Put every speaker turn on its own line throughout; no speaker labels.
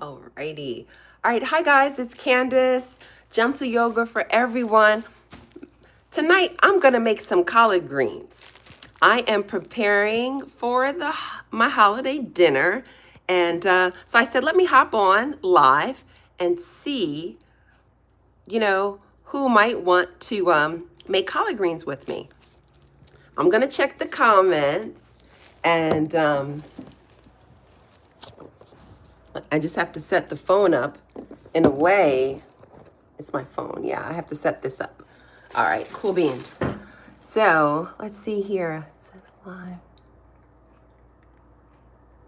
Alrighty. All right, hi guys, it's Candace, Gentle Yoga for Everyone. Tonight, I'm gonna make some collard greens. I am preparing for my holiday dinner, and so I said, let me hop on live and see, who might want to make collard greens with me. I'm gonna check the comments, and I just have to set the phone up in a way. It's my phone. Yeah, I have to set this up. All right, cool beans. So let's see here. It says live.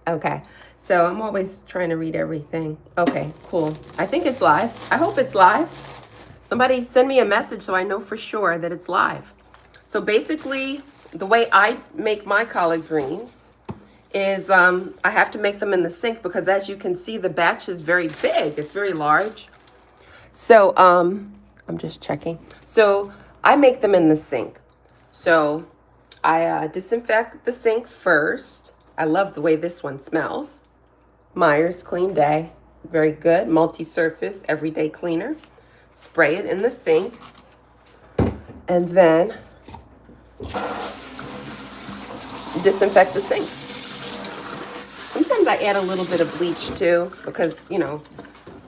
Okay, so I'm always trying to read everything. Okay, cool. I think it's live. I hope it's live. Somebody send me a message so I know for sure that it's live. So basically, the way I make my collard greens is I have to make them in the sink because, as you can see, the batch is very big. It's very large. So I'm just checking. So I make them in the sink. So I disinfect the sink first. I love the way this one smells. Myers Clean Day. Very good. Multi-surface, everyday cleaner. Spray it in the sink. And then disinfect the sink. Sometimes I add a little bit of bleach too because,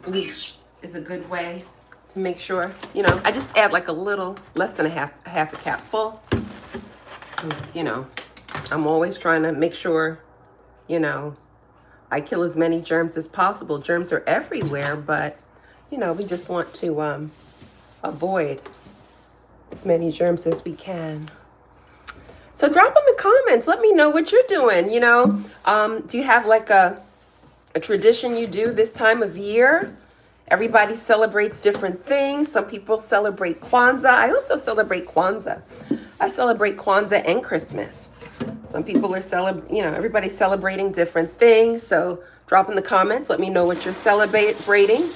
bleach is a good way to make sure, I just add like a little, less than a half a cap full. Because, I'm always trying to make sure, I kill as many germs as possible. Germs are everywhere, but, we just want to avoid as many germs as we can. So drop in the comments. Let me know what you're doing, Do you have like a tradition you do this time of year? Everybody celebrates different things. Some people celebrate Kwanzaa. I also celebrate Kwanzaa. I celebrate Kwanzaa and Christmas. Some people are everybody's celebrating different things. So drop in the comments. Let me know what you're celebrating.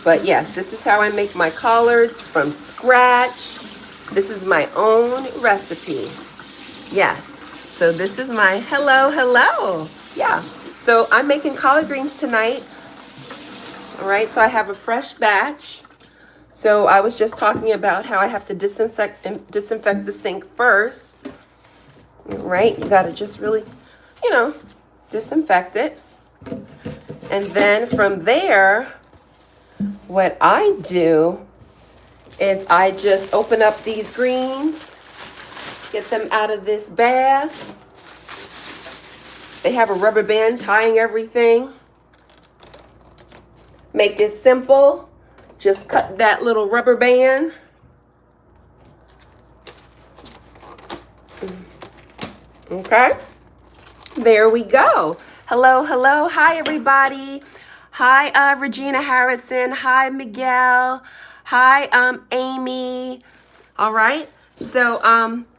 But yes, this is how I make my collards from scratch. This is my own recipe. Yes. So this is my hello. Yeah. So I'm making collard greens tonight. All right, so I have a fresh batch. So I was just talking about how I have to disinfect the sink first. All right, you gotta just really, disinfect it. And then from there, what I do is I just open up these greens, get them out of this bath. They have a rubber band tying everything. Make it simple. Just cut that little rubber band. Okay. There we go. Hello. Hi, everybody. Hi, Regina Harrison. Hi, Miguel. Hi, Amy. All right. So,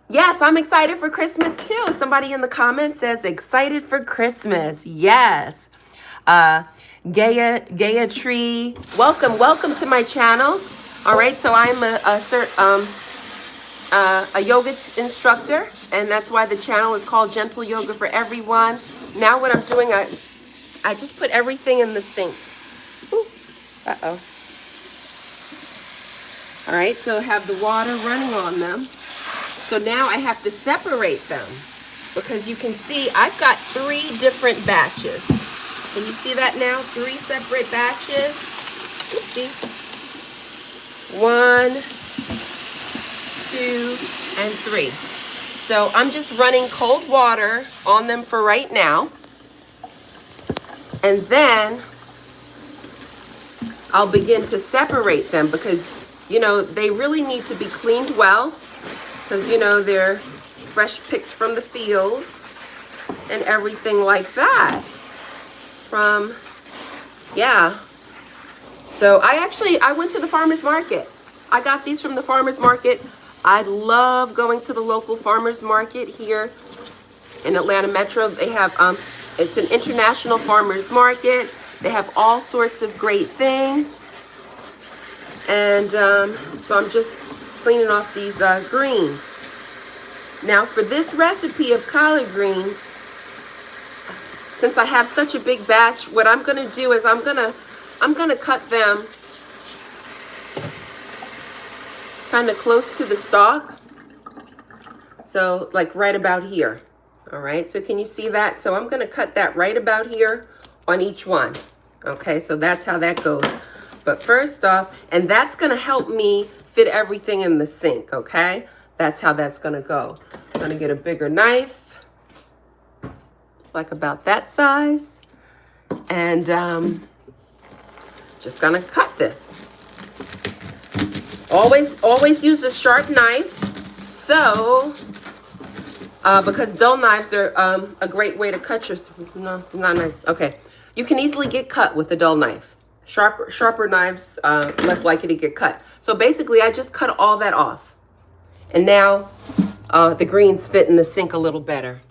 yes, I'm excited for Christmas too. Somebody in the comments says excited for Christmas. Yes. Gaia Tree, welcome to my channel. All right, so I'm a yoga instructor, and that's why the channel is called Gentle Yoga for Everyone. Now what I'm doing, I just put everything in the sink. Ooh, uh-oh. All right, so have the water running on them. So now I have to separate them because you can see I've got 3 different batches. Can you see that now? 3 separate batches. Oopsie. 1, 2, and 3. So I'm just running cold water on them for right now. And then I'll begin to separate them because, they really need to be cleaned well because, they're fresh picked from the fields and everything like that. So I went to the farmer's market. I got these from the farmer's market. I love going to the local farmer's market here in Atlanta Metro. They have, it's an international farmer's market. They have all sorts of great things. And so I'm just cleaning off these greens. Now for this recipe of collard greens, since I have such a big batch, what I'm gonna do is I'm gonna cut them kind of close to the stalk. So like right about here. All right, so can you see that? So I'm gonna cut that right about here on each one. Okay, so that's how that goes. But first off, and that's gonna help me fit everything in the sink, okay? That's how that's gonna go. I'm gonna get a bigger knife, like about that size, and just gonna cut this. Always use a sharp knife. So, because dull knives are a great way to cut your, no, not nice. Okay, you can easily get cut with a dull knife. Sharper knives, less likely to get cut. So basically, I just cut all that off. And now, the greens fit in the sink a little better.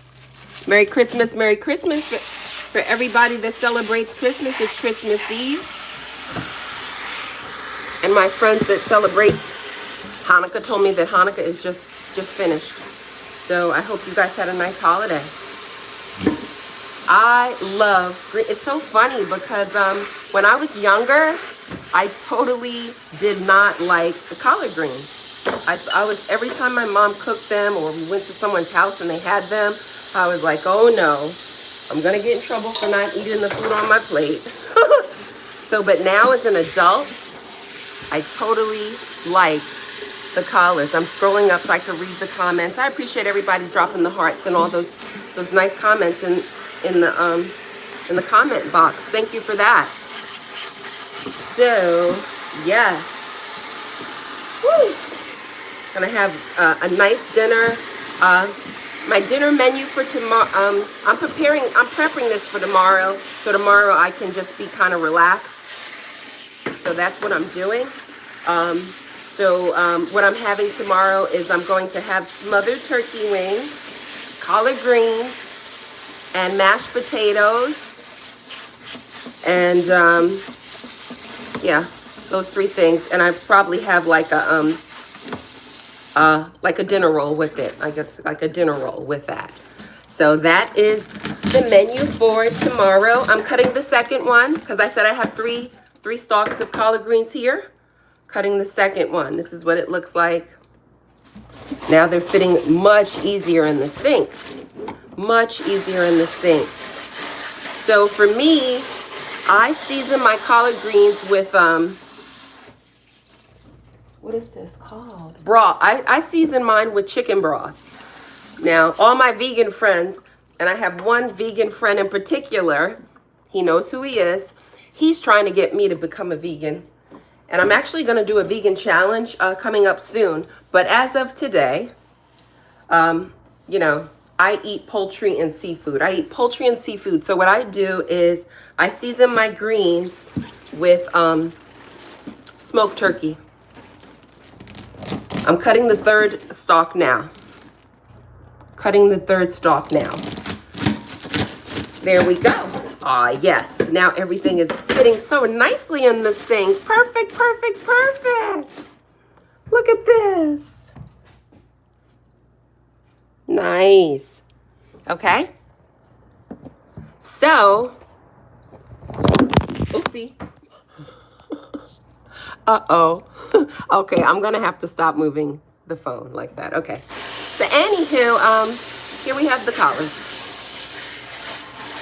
Merry Christmas for everybody that celebrates Christmas. It's Christmas Eve. And my friends that celebrate Hanukkah told me that Hanukkah is just finished. So I hope you guys had a nice holiday. I love green. It's so funny because when I was younger, I totally did not like the collard greens. I was, every time my mom cooked them or we went to someone's house and they had them, I was like, oh no, I'm gonna get in trouble for not eating the food on my plate. So, but now as an adult, I totally like the collards. I'm scrolling up so I can read the comments. I appreciate everybody dropping the hearts and all those nice comments in the comment box. Thank you for that. So, yes. Woo! Gonna have a nice dinner. My dinner menu for tomorrow, I'm prepping this for tomorrow. So tomorrow I can just be kind of relaxed. So that's what I'm doing. What I'm having tomorrow is I'm going to have smothered turkey wings, collard greens, and mashed potatoes. And yeah, those three things. And I probably have like a dinner roll with it. I guess like a dinner roll with that. So that is the menu for tomorrow. I'm cutting the second one because I said I have three stalks of collard greens here. Cutting the second one. This is what it looks like. Now they're fitting much easier in the sink. Much easier in the sink. So for me, I season my collard greens with, what is this called? Broth. I season mine with chicken broth. Now, all my vegan friends, and I have one vegan friend in particular, he knows who he is. He's trying to get me to become a vegan. And I'm actually going to do a vegan challenge coming up soon. But as of today, you know, I eat poultry and seafood. I eat poultry and seafood. So what I do is I season my greens with smoked turkey. I'm cutting the third stalk now. Cutting the third stalk now. There we go. Ah, yes. Now everything is fitting so nicely in the sink. Perfect, perfect, perfect. Look at this. Nice. Okay. So, oopsie. Uh-oh. Okay, I'm going to have to stop moving the phone like that. Okay. So, anywho, here we have the collards.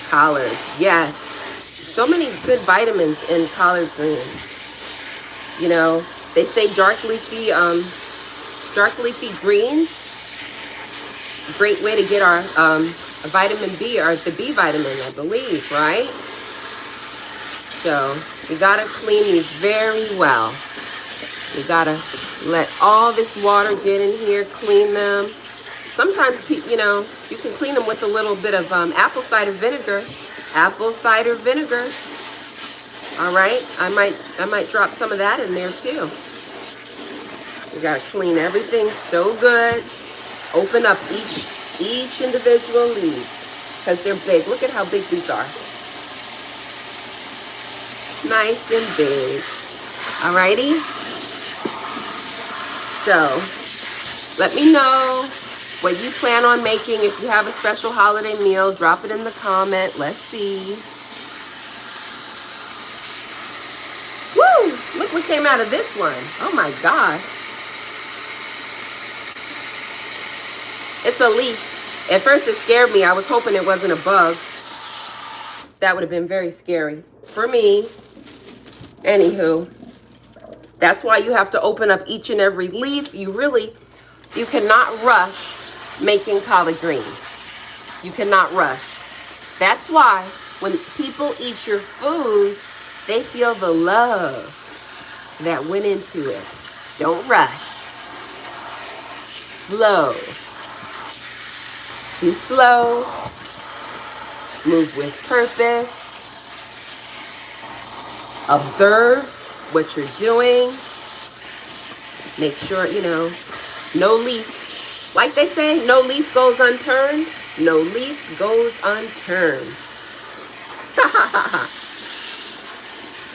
Collards, yes. So many good vitamins in collard greens. You know, they say dark leafy greens. Great way to get our vitamin B, or the B vitamin, I believe, right? So we gotta clean these very well. We gotta let all this water get in here, clean them. Sometimes, you know, you can clean them with a little bit of apple cider vinegar. Apple cider vinegar. All right, I might drop some of that in there too. We gotta clean everything so good. Open up each individual leaf because they're big. Look at how big these are. Nice and big. Alrighty. So let me know what you plan on making. If you have a special holiday meal, drop it in the comment. Let's see. Woo! Look what came out of this one. Oh my God. It's a leaf. At first it scared me. I was hoping it wasn't a bug. That would have been very scary for me. Anywho, that's why you have to open up each and every leaf. You cannot rush making collard greens. You cannot rush. That's why when people eat your food, they feel the love that went into it. Don't rush. Slow. Be slow. Move with purpose. Observe what you're doing. Make sure, no leaf. Like they say, no leaf goes unturned. No leaf goes unturned.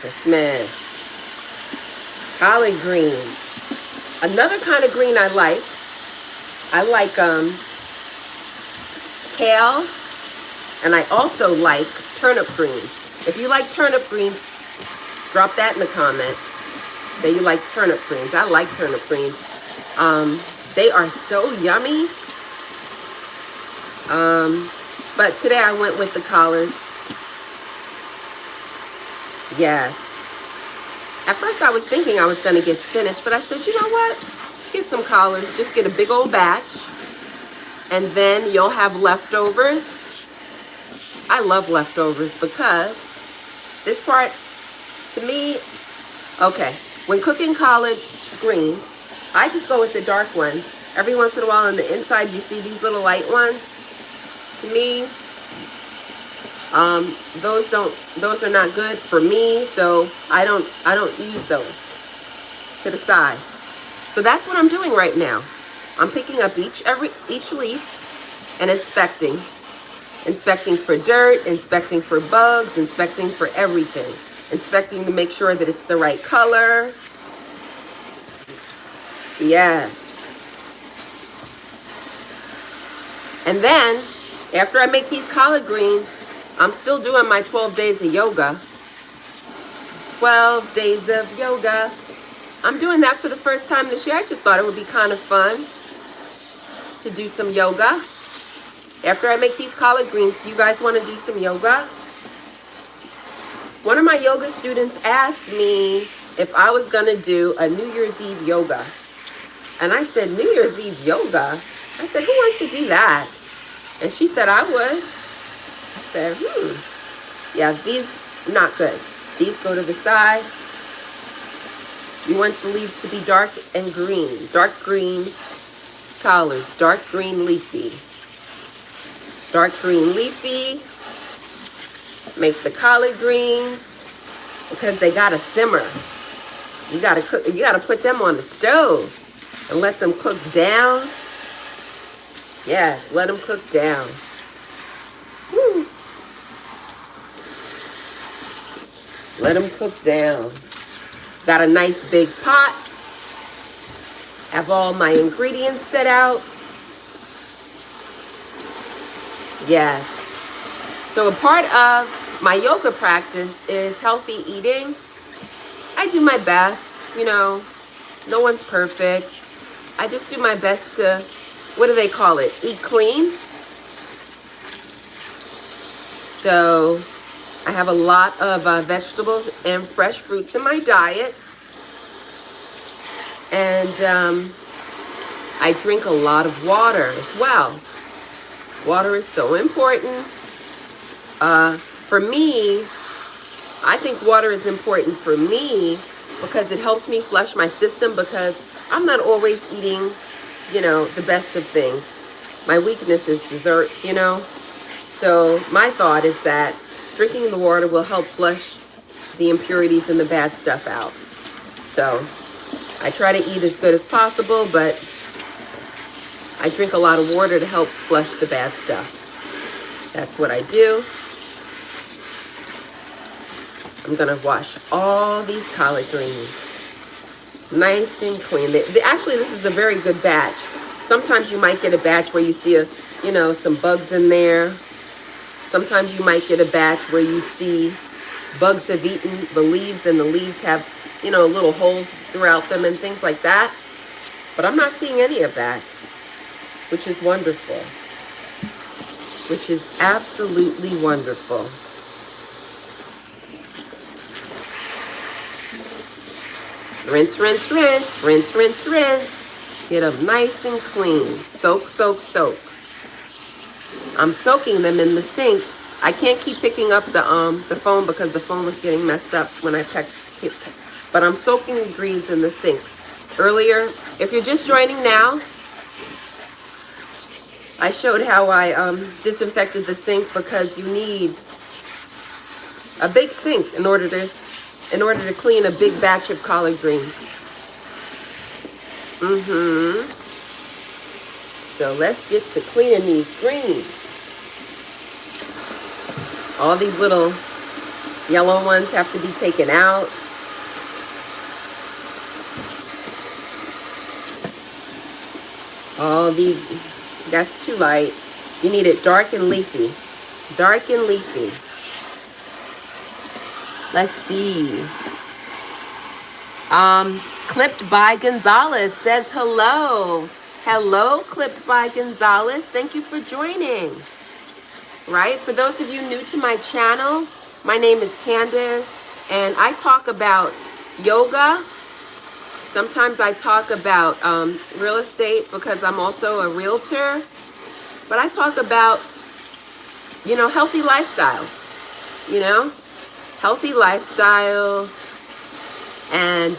Christmas. Collard greens. Another kind of green I like kale, and I also like turnip greens. If you like turnip greens, drop that in the comment. Say you like turnip greens. I like turnip greens. They are so yummy. But today I went with the collards. Yes. At first I was thinking I was going to get spinach, but I said, you know what? Get some collards. Just get a big old batch. And then you'll have leftovers. I love leftovers because this part, to me, okay, when cooking collard greens, I just go with the dark ones. Every once in a while on the inside, you see these little light ones. To me, those are not good for me, so I don't use those to the side. So that's what I'm doing right now. I'm picking up each leaf and inspecting. Inspecting for dirt, inspecting for bugs, inspecting for everything. Inspecting to make sure that it's the right color. Yes. And then, after I make these collard greens, I'm still doing my 12 days of yoga. 12 days of yoga. I'm doing that for the first time this year. I just thought it would be kind of fun to do some yoga. After I make these collard greens, do you guys want to do some yoga? One of my yoga students asked me if I was going to do a New Year's Eve yoga. And I said, New Year's Eve yoga? I said, who wants to do that? And she said, I would. I said, yeah, these not good. These go to the side. You want the leaves to be dark and green. Dark green collards. Dark green leafy. Dark green leafy. Make the collard greens because they gotta simmer. You gotta cook. You gotta put them on the stove and let them cook down. Yes, let them cook down. Woo. Let them cook down. Got a nice big pot. Have all my ingredients set out. Yes. So a part of my yoga practice is healthy eating. I do my best, no one's perfect. I just do my best to, what do they call it? Eat clean. So I have a lot of vegetables and fresh fruits in my diet. And I drink a lot of water as well. Water is so important. For me, I think water is important for me because it helps me flush my system because I'm not always eating, the best of things. My weakness is desserts, So my thought is that drinking the water will help flush the impurities and the bad stuff out. So I try to eat as good as possible, but I drink a lot of water to help flush the bad stuff. That's what I do. I'm going to wash all these collard greens nice and clean. Actually, this is a very good batch. sometimes you might get a batch where you see some bugs in there. Sometimes you might get a batch where you see bugs have eaten the leaves and the leaves have, little holes throughout them and things like that. But I'm not seeing any of that, which is wonderful. Which is absolutely wonderful. Rinse, rinse, rinse, rinse, rinse, rinse. Get them nice and clean. Soak, soak, soak. I'm soaking them in the sink. I can't keep picking up the phone because the phone was getting messed up when I picked. But I'm soaking the greens in the sink. Earlier, if you're just joining now, I showed how I disinfected the sink because you need a big sink in order to clean a big batch of collard greens. So let's get to cleaning these greens. All these little yellow ones have to be taken out. All these, that's too light. You need it dark and leafy. Dark and leafy. Let's see. Clipped by Gonzalez says hello. Hello, Clipped by Gonzalez. Thank you for joining. Right? For those of you new to my channel, my name is Candace, and I talk about yoga. Sometimes I talk about real estate because I'm also a realtor. But I talk about, healthy lifestyles. Healthy lifestyles and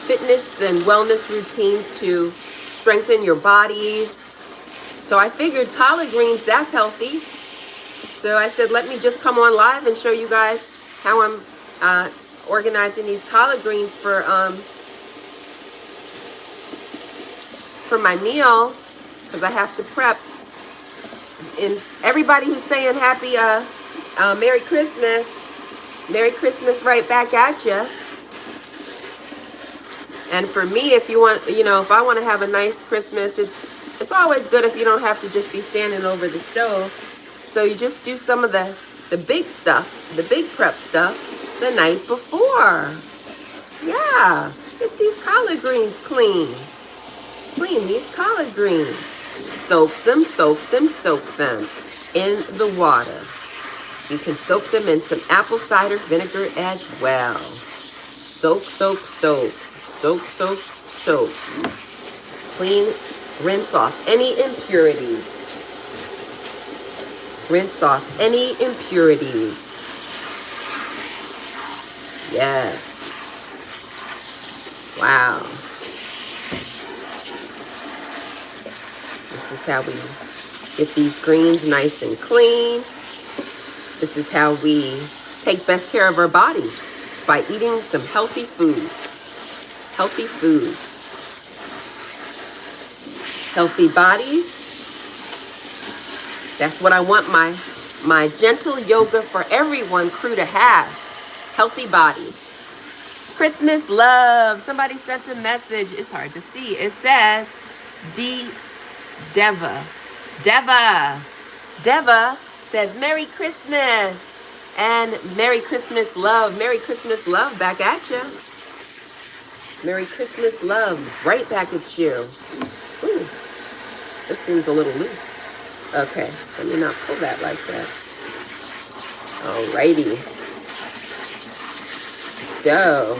fitness and wellness routines to strengthen your bodies. So I figured collard greens, that's healthy. So I said, let me just come on live and show you guys how I'm organizing these collard greens for my meal, because I have to prep. And everybody who's saying happy Merry Christmas right back at you. And for me, if you want, if I want to have a nice Christmas, it's always good if you don't have to just be standing over the stove. So you just do some of the big stuff, the big prep stuff the night before. Yeah, get these collard greens clean. Clean these collard greens. Soak them, soak them, soak them in the water. You can soak them in some apple cider vinegar as well. Soak, soak, soak. Soak, soak, soak. Clean, rinse off any impurities. Rinse off any impurities. Yes. Wow. This is how we get these greens nice and clean. This is how we take best care of our bodies, by eating some healthy foods. Healthy foods. Healthy bodies. That's what I want my Gentle Yoga for Everyone crew to have. Healthy bodies. Christmas love. Somebody sent a message. It's hard to see. It says Deva says Merry Christmas. And Merry Christmas love. Merry Christmas love back at you. Merry Christmas love right back at you. Ooh, this seems a little loose. Okay, let me not pull that like that. Alrighty. So,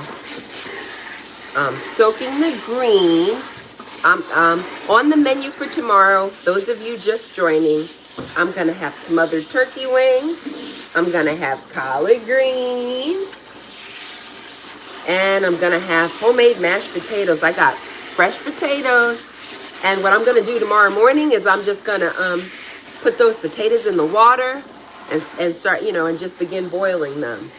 I'm soaking the greens. On the menu for tomorrow, those of you just joining, I'm going to have smothered turkey wings. I'm going to have collard greens. And I'm going to have homemade mashed potatoes. I got fresh potatoes. And what I'm going to do tomorrow morning is I'm just going to put those potatoes in the water and start, and just begin boiling them.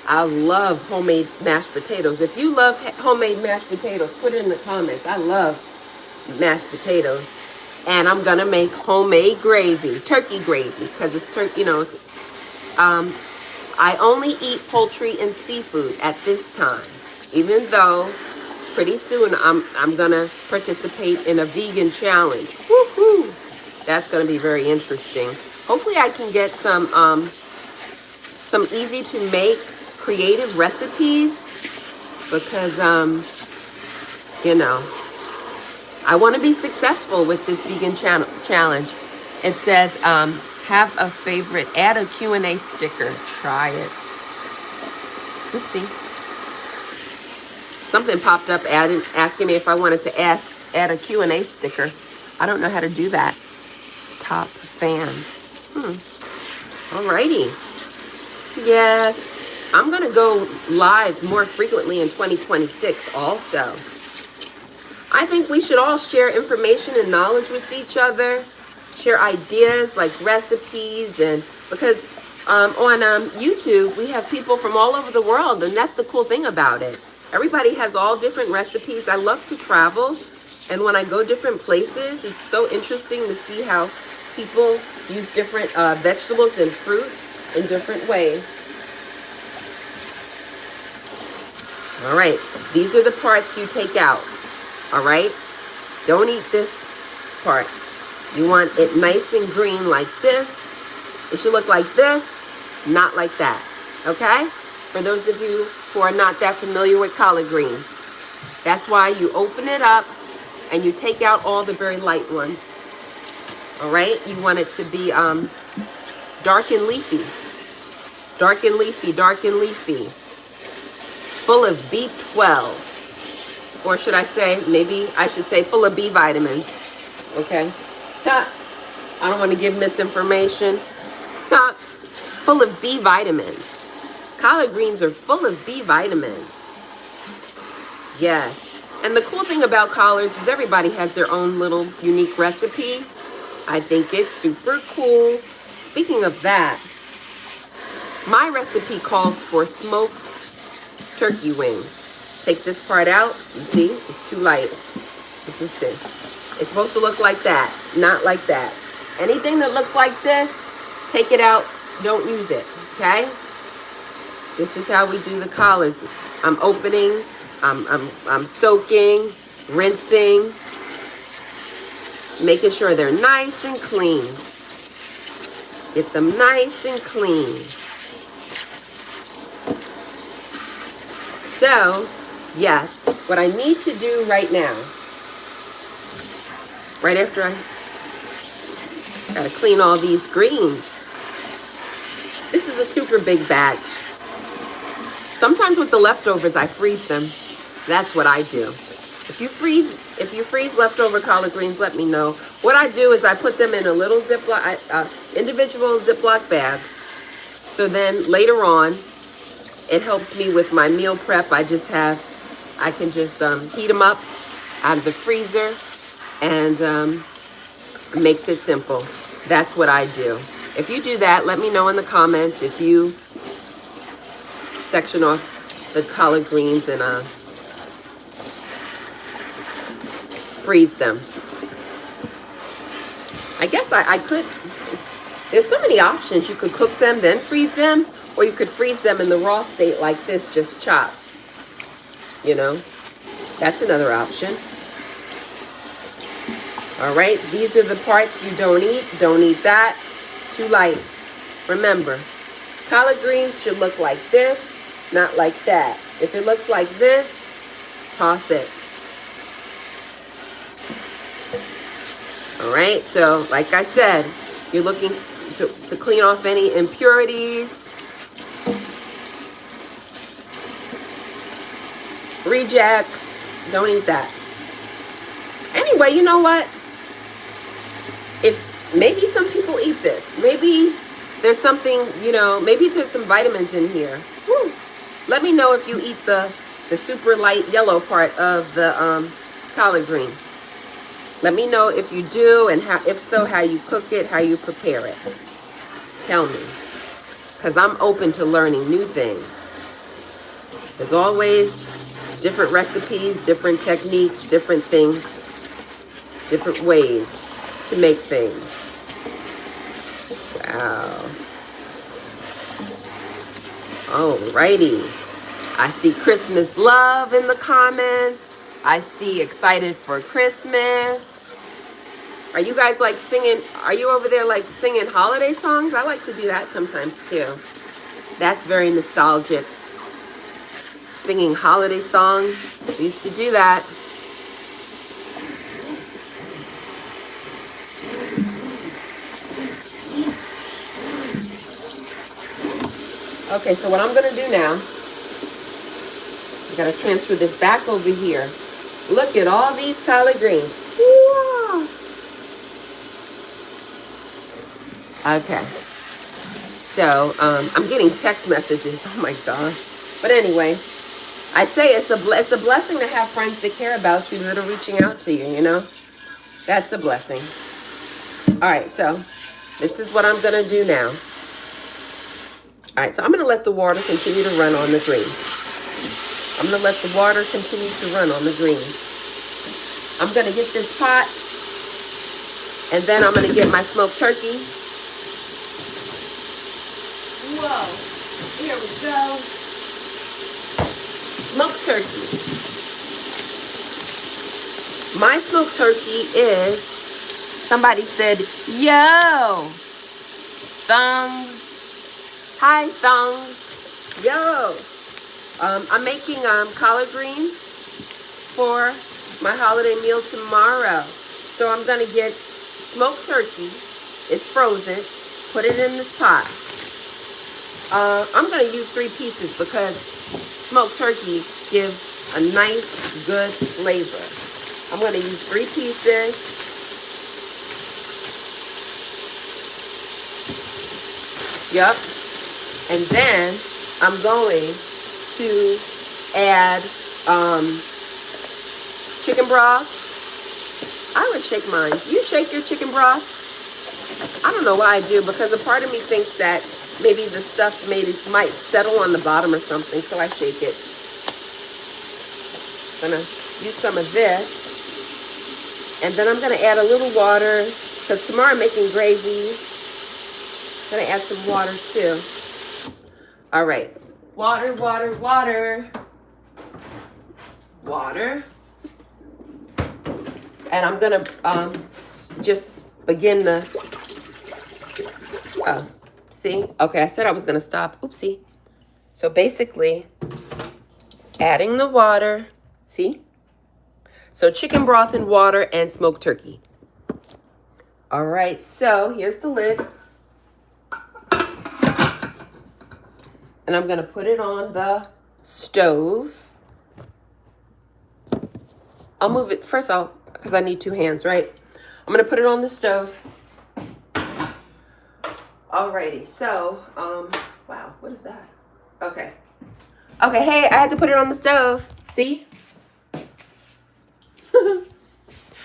I love homemade mashed potatoes. If you love homemade mashed potatoes, put it in the comments. I love mashed potatoes. And I'm going to make homemade gravy, turkey gravy, because it's turkey, I only eat poultry and seafood at this time, even though pretty soon I'm gonna participate in a vegan challenge. Woohoo! That's gonna be very interesting. Hopefully I can get some easy to make creative recipes because you know, I want to be successful with this vegan challenge. It says have a favorite, add a Q&A sticker, try it. Oopsie. Something popped up asking me if I wanted to add a Q&A sticker. I don't know how to do that. Top fans. Alrighty. Yes, I'm going to go live more frequently in 2026 also. I think we should all share information and knowledge with each other, share ideas like recipes, and because on YouTube, we have people from all over the world, and that's the cool thing about it. Everybody has all different recipes. I love to travel, and when I go different places, it's so interesting to see how people use different vegetables and fruits in different ways. All right, these are the parts you take out. All right, don't eat this part. You want it nice and green like this. It should look like this, not like that. Okay? For those of you who are not that familiar with collard greens, that's why you open it up and you take out all the very light ones. All right, you want it to be dark and leafy, dark and leafy, dark and leafy, full of B12. Or should I say, maybe I should say full of B vitamins. Okay? I don't want to give misinformation. Full of B vitamins. Collard greens are full of B vitamins. Yes. And the cool thing about collards is everybody has their own little unique recipe. I think it's super cool. Speaking of that, my recipe calls for smoked turkey wings. Take this part out. You see, it's too light. This is it. It's supposed to look like that, not like that. Anything that looks like this, take it out. Don't use it. Okay? This is how we do the collards. I'm opening. I'm soaking, rinsing, making sure they're nice and clean. Get them nice and clean. So, yes, what I need to do right now, right after I gotta clean all these greens. This is a super big batch. Sometimes with the leftovers, I freeze them. That's what I do. If you freeze leftover collard greens, let me know. What I do is I put them in a little individual Ziploc bags. So then later on, it helps me with my meal prep. I can just heat them up out of the freezer and makes it simple. That's what I do. If you do that, let me know in the comments if you section off the collard greens and freeze them. I guess I could, there's so many options. You could cook them, then freeze them, or you could freeze them in the raw state like this, just chopped. You know, that's another option. All right, these are the parts you don't eat. Don't eat that. Too light. Remember, collard greens should look like this, not like that. If it looks like this, toss it. All right, so like I said, you're looking to clean off any impurities, rejects. Don't eat that. Anyway, you know what? If maybe some people eat this. Maybe there's something, you know, maybe there's some vitamins in here. Woo. Let me know if you eat the super light yellow part of the collard greens. Let me know if you do, and how, if so, how you cook it, how you prepare it. Tell me, because I'm open to learning new things. There's always different recipes, different techniques, different things, different ways to make things. Wow. Alrighty. I see Christmas love in the comments. I see excited for Christmas. Are you guys like singing? Are you over there like singing holiday songs? I like to do that sometimes too. That's very nostalgic. Singing holiday songs. We used to do that. Okay, so what I'm going to do now, I got to transfer this back over here. Look at all these collard greens. Wow. Okay. So, I'm getting text messages. Oh my gosh. But anyway, I'd say it's a blessing to have friends that care about you, that are reaching out to you, you know? That's a blessing. All right, so this is what I'm going to do now. All right, so I'm going to let the water continue to run on the greens. I'm going to let the water continue to run on the greens. I'm going to get this pot, and then I'm going to get my smoked turkey. Whoa, here we go. Smoked turkey. My smoked turkey is, somebody said, yo, thumbs. Hi, thumbs. Yo. I'm making collard greens for my holiday meal tomorrow. So I'm going to get smoked turkey. It's frozen. Put it in this pot. I'm going to use 3 pieces because smoked turkey gives a nice, good flavor. I'm going to use 3 pieces. Yep. And then I'm going to add chicken broth. I would shake mine. You shake your chicken broth? I don't know why I do, because a part of me thinks that maybe the stuff might settle on the bottom or something, so I shake it. I'm gonna use some of this. And then I'm gonna add a little water, because tomorrow I'm making gravy. I'm gonna add some water too. All right, water, water, water, water. And I'm gonna just begin the, see? Okay, I said I was gonna stop, oopsie. So basically, adding the water, see? So chicken broth and water and smoked turkey. All right, so here's the lid. And I'm gonna put it on the stove. I'll move it first, because I need 2 hands, right? I'm gonna put it on the stove. Alrighty, so, wow, what is that? Okay. Okay, hey, I had to put it on the stove. See?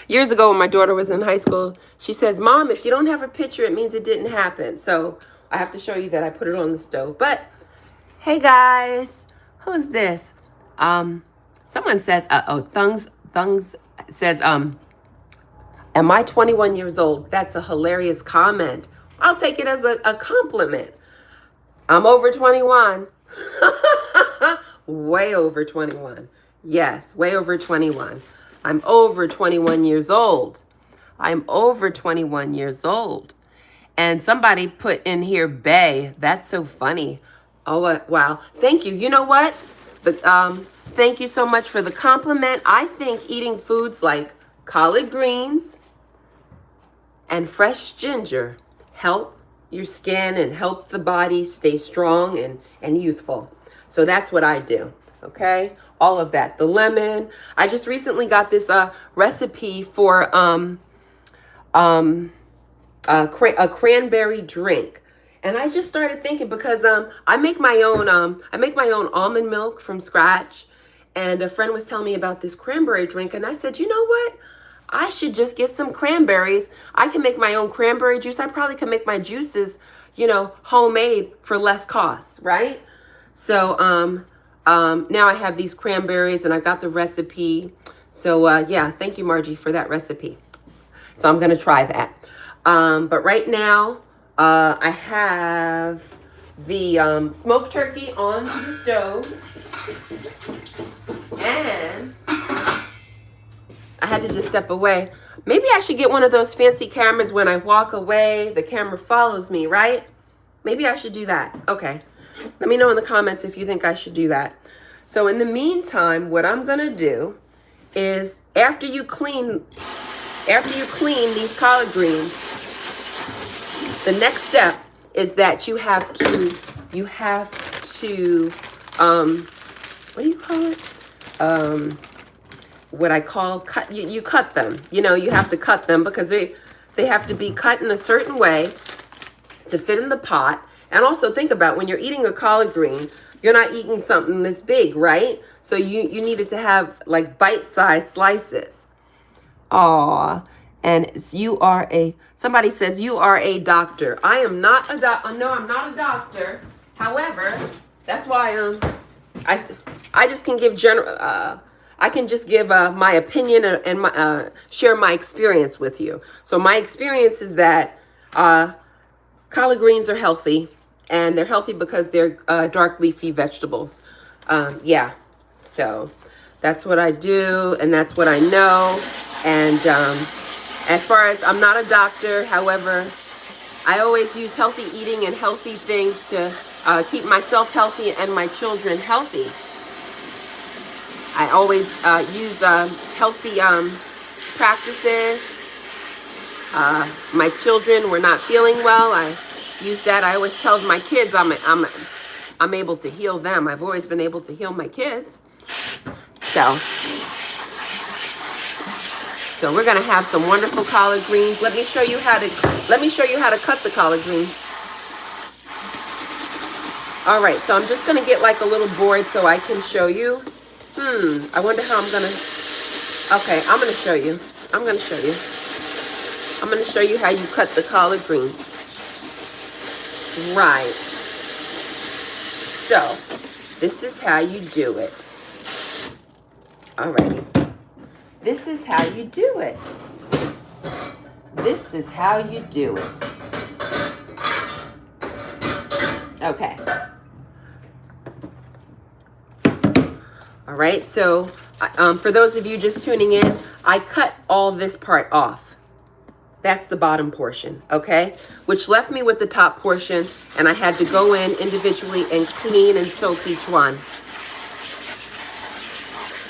Years ago when my daughter was in high school, she says, Mom, if you don't have a picture, it means it didn't happen. So I have to show you that I put it on the stove. But hey guys, who's this? Someone says, Thungs says, am I 21 years old? That's a hilarious comment. I'll take it as a compliment. I'm over 21. Way over 21. Yes, way over 21. I'm over 21 years old. I'm over 21 years old. And somebody put in here, bae. That's so funny. Oh, wow. Thank you. You know what? But thank you so much for the compliment. I think eating foods like collard greens and fresh ginger help your skin and help the body stay strong and youthful. So that's what I do. Okay, all of that. The lemon. I just recently got this recipe for a cranberry drink, and I just started thinking because I make my own almond milk from scratch, and a friend was telling me about this cranberry drink, and I said, you know what? I should just get some cranberries. I can make my own cranberry juice. I probably can make my juices, you know, homemade for less cost, right? So now I have these cranberries and I got the recipe. So yeah, thank you, Margie, for that recipe. So I'm gonna try that. But right now, I have the smoked turkey on the stove, and I had to just step away. Maybe I should get one of those fancy cameras when I walk away, the camera follows me, right? Maybe I should do that. Okay. Let me know in the comments if you think I should do that. So in the meantime, what I'm going to do is after you clean these collard greens, the next step is that you have to what do you call it? What I call cut, you cut them. You know, you have to cut them because they have to be cut in a certain way to fit in the pot. And also think about when you're eating a collard green, you're not eating something this big, right? So you need it to have like bite-sized slices. Aw, and somebody says you are a doctor. I am not a doctor. No, I'm not a doctor. However, that's why I just can give I can just give my opinion and share my experience with you. So my experience is that collard greens are healthy, and they're healthy because they're dark leafy vegetables. Yeah, so that's what I do, and that's what I know. And as far as I'm not a doctor, however, I always use healthy eating and healthy things to keep myself healthy and my children healthy. I always use healthy practices. My children were not feeling well. I use that. I always tell my kids I'm able to heal them. I've always been able to heal my kids. So we're gonna have some wonderful collard greens. Let me show you how to cut the collard greens. All right, so I'm just gonna get like a little board so I can show you. I wonder how I'm gonna. Okay, I'm gonna show you. I'm gonna show you how you cut the collard greens. Right. So this is how you do it. Alrighty. This is how you do it. This is how you do it. Okay. All right, so for those of you just tuning in, I cut all this part off. That's the bottom portion, okay? Which left me with the top portion, and I had to go in individually and clean and soak each one.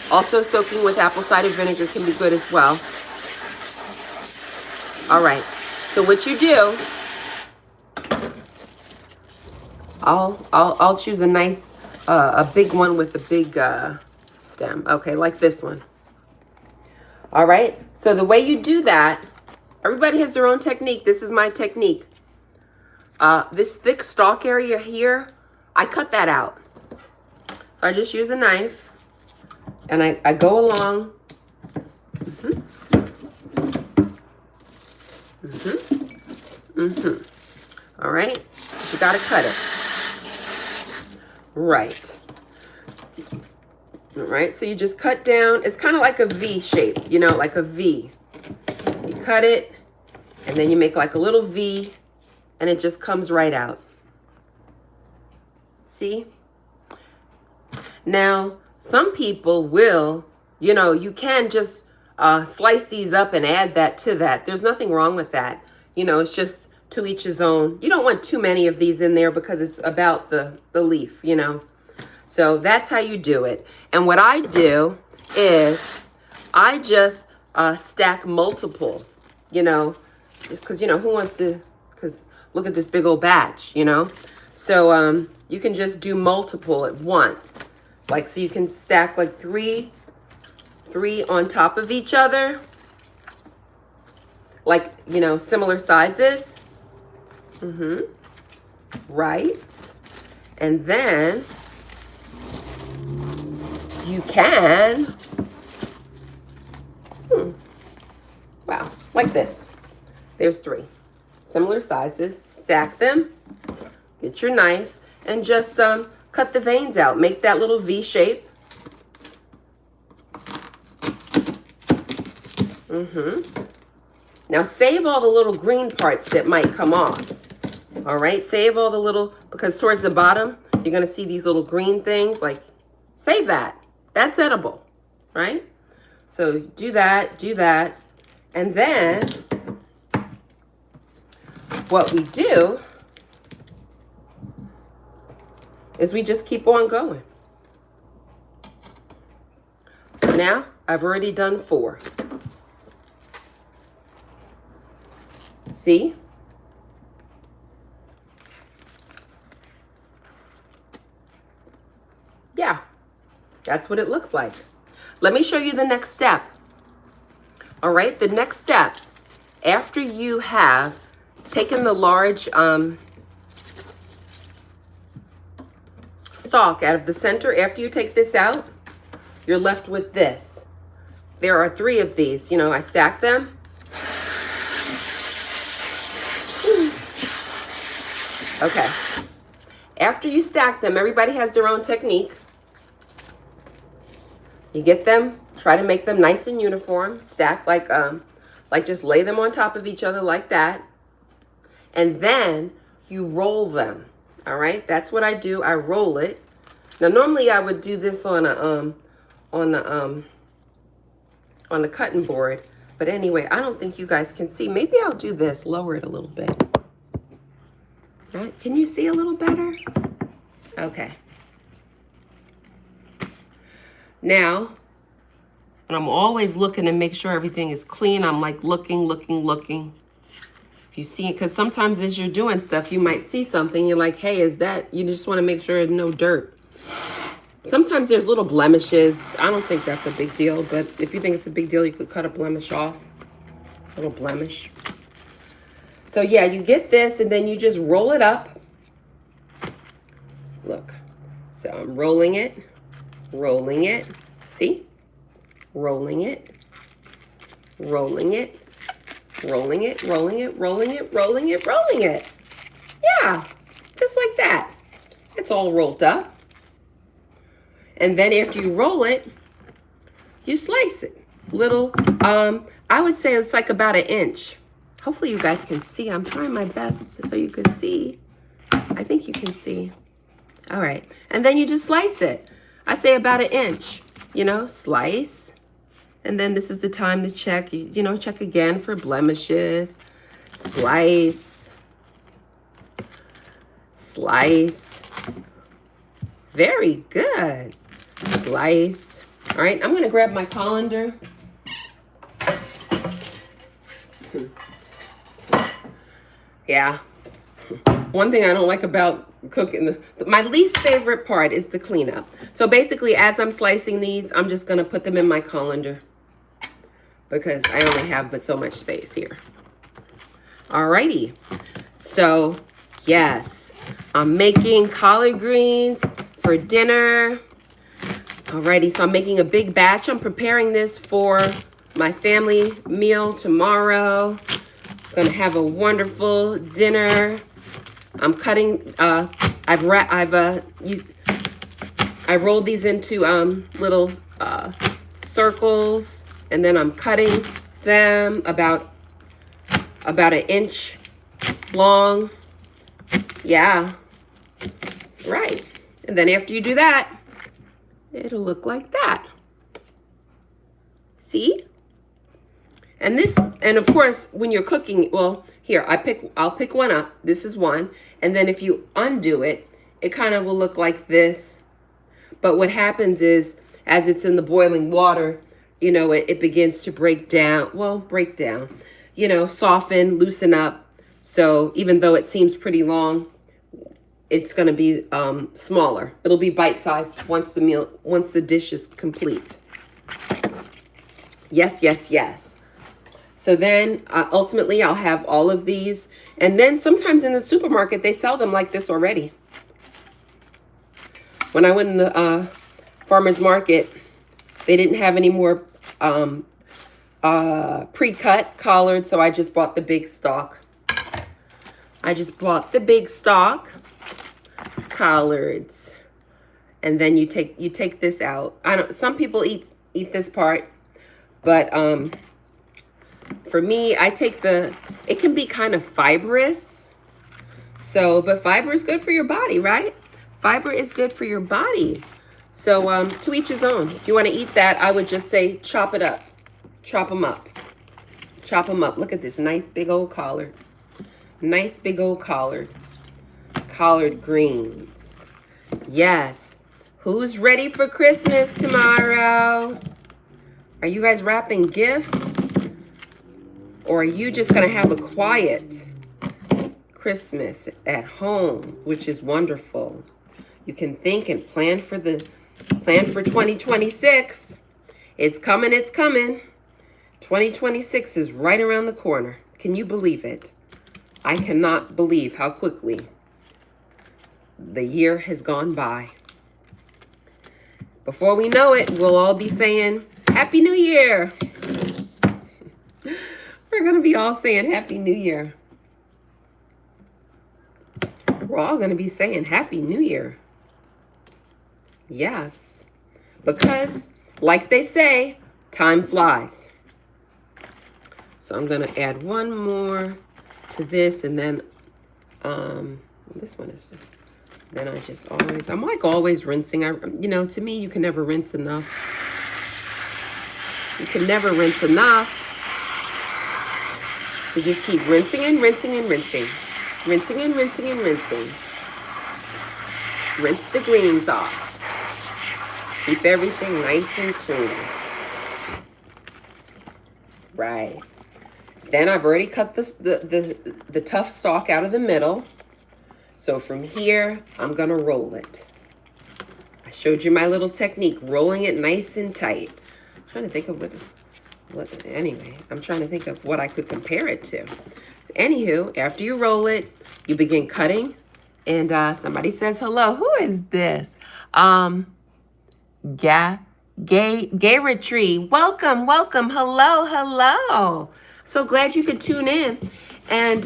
Also, soaking with apple cider vinegar can be good as well. All right, so what you do, I'll choose a nice, a big one with a big stem. Okay, like this one. All right, so the way you do that, everybody has their own technique. This is my technique. This thick stalk area here, I cut that out. So I just use a knife and I go along. All right, but you gotta cut it. Right. All right, so you just cut down. It's kind of like a V shape, you know, like a V. You cut it, and then you make like a little V, and it just comes right out. See? Now, some people will, you know, you can just slice these up and add that to that. There's nothing wrong with that. You know, it's just to each his own. You don't want too many of these in there because it's about the leaf, you know. So that's how you do it. And what I do is I just stack multiple, you know, just because, you know, who wants to, because look at this big old batch, you know. So you can just do multiple at once. Like, so you can stack like three on top of each other. Like, you know, similar sizes. Right. And then you can, wow, like this. There's 3 similar sizes. Stack them, get your knife, and just cut the veins out. Make that little V shape. Now save all the little green parts that might come off. All right, save all the little, because towards the bottom, you're gonna see these little green things, like, save that. That's edible, right? So do that. And then what we do is we just keep on going. So now I've already done 4. See? Yeah, that's what it looks like. Let me show you the next step. All right, the next step, after you have taken the large stalk out of the center, after you take this out, you're left with this. There are 3 of these. You know, I stack them. Okay. After you stack them, everybody has their own technique. You get them, try to make them nice and uniform, stack like just lay them on top of each other like that. And then you roll them. All right? That's what I do. I roll it. Now normally I would do this on a on the cutting board, but anyway, I don't think you guys can see. Maybe I'll do this, lower it a little bit. All right, can you see a little better? Okay. Now, and I'm always looking to make sure everything is clean. I'm like looking. If you see it, because sometimes as you're doing stuff, you might see something. You're like, hey, is that, you just want to make sure there's no dirt. Sometimes there's little blemishes. I don't think that's a big deal, but if you think it's a big deal, you could cut a blemish off. A little blemish. So yeah, you get this and then you just roll it up. Look, so I'm rolling it, see? Rolling it, rolling it, rolling it, rolling it, rolling it, rolling it, rolling it. Yeah, just like that. It's all rolled up. And then after you roll it, you slice it. Little, I would say it's like about 1 inch. Hopefully you guys can see. I'm trying my best so you can see. I think you can see. All right. And then you just slice it. I say about 1 inch, you know, slice. And then this is the time to check, you know, check again for blemishes. Slice. Slice. Very good. Slice. All right, I'm going to grab my colander. Yeah. One thing I don't like about cooking, my least favorite part is the cleanup. So basically, as I'm slicing these, I'm just going to put them in my colander because I only have but so much space here. Alrighty. So, yes, I'm making collard greens for dinner. Alrighty, so I'm making a big batch. I'm preparing this for my family meal tomorrow. Gonna have a wonderful dinner. I'm cutting. I rolled these into little circles, and then I'm cutting them about 1 inch long. Yeah, right. And then after you do that, it'll look like that. See? And this, and of course, when you're cooking, well, here, I'll pick one up. This is one. And then if you undo it, it kind of will look like this. But what happens is, as it's in the boiling water, you know, it begins to break down. Well, break down, you know, soften, loosen up. So even though it seems pretty long, it's going to be smaller. It'll be bite-sized once the dish is complete. Yes, yes, yes. So then ultimately I'll have all of these. And then sometimes in the supermarket, they sell them like this already. When I went in the farmer's market, they didn't have any more pre-cut collards, so I just bought the big stalk. I just bought the big stalk collards. And then you take this out. Some people eat this part, but for me, I take it can be kind of fibrous. So, but fiber is good for your body, right? Fiber is good for your body. So to each his own. If you want to eat that, I would just say chop it up. Chop them up. Chop them up. Look at this nice big old collard. Nice big old collard. Collard greens. Yes. Who's ready for Christmas tomorrow? Are you guys wrapping gifts? Or are you just going to have a quiet Christmas at home, which is wonderful? You can think and plan for 2026. It's coming, it's coming. 2026 is right around the corner. Can you believe it? I cannot believe how quickly the year has gone by. Before we know it, we'll all be saying, Happy New Year. We're going to be all saying Happy New Year. We're all going to be saying Happy New Year. Yes. Because, like they say, time flies. So I'm going to add one more to this, and then this one is just, then I'm like always rinsing. To me, you can never rinse enough. You can never rinse enough. You just keep rinsing and rinsing and rinsing. Rinsing and rinsing and rinsing. Rinse the greens off. Keep everything nice and clean. Right. Then I've already cut the tough stalk out of the middle. So from here, I'm going to roll it. I showed you my little technique, rolling it nice and tight. I'm trying to think of anyway, I'm trying to think of what I could compare it to. So anywho, after you roll it, you begin cutting. And somebody says, hello, who is this? Gayretry, welcome, hello. So glad you could tune in. And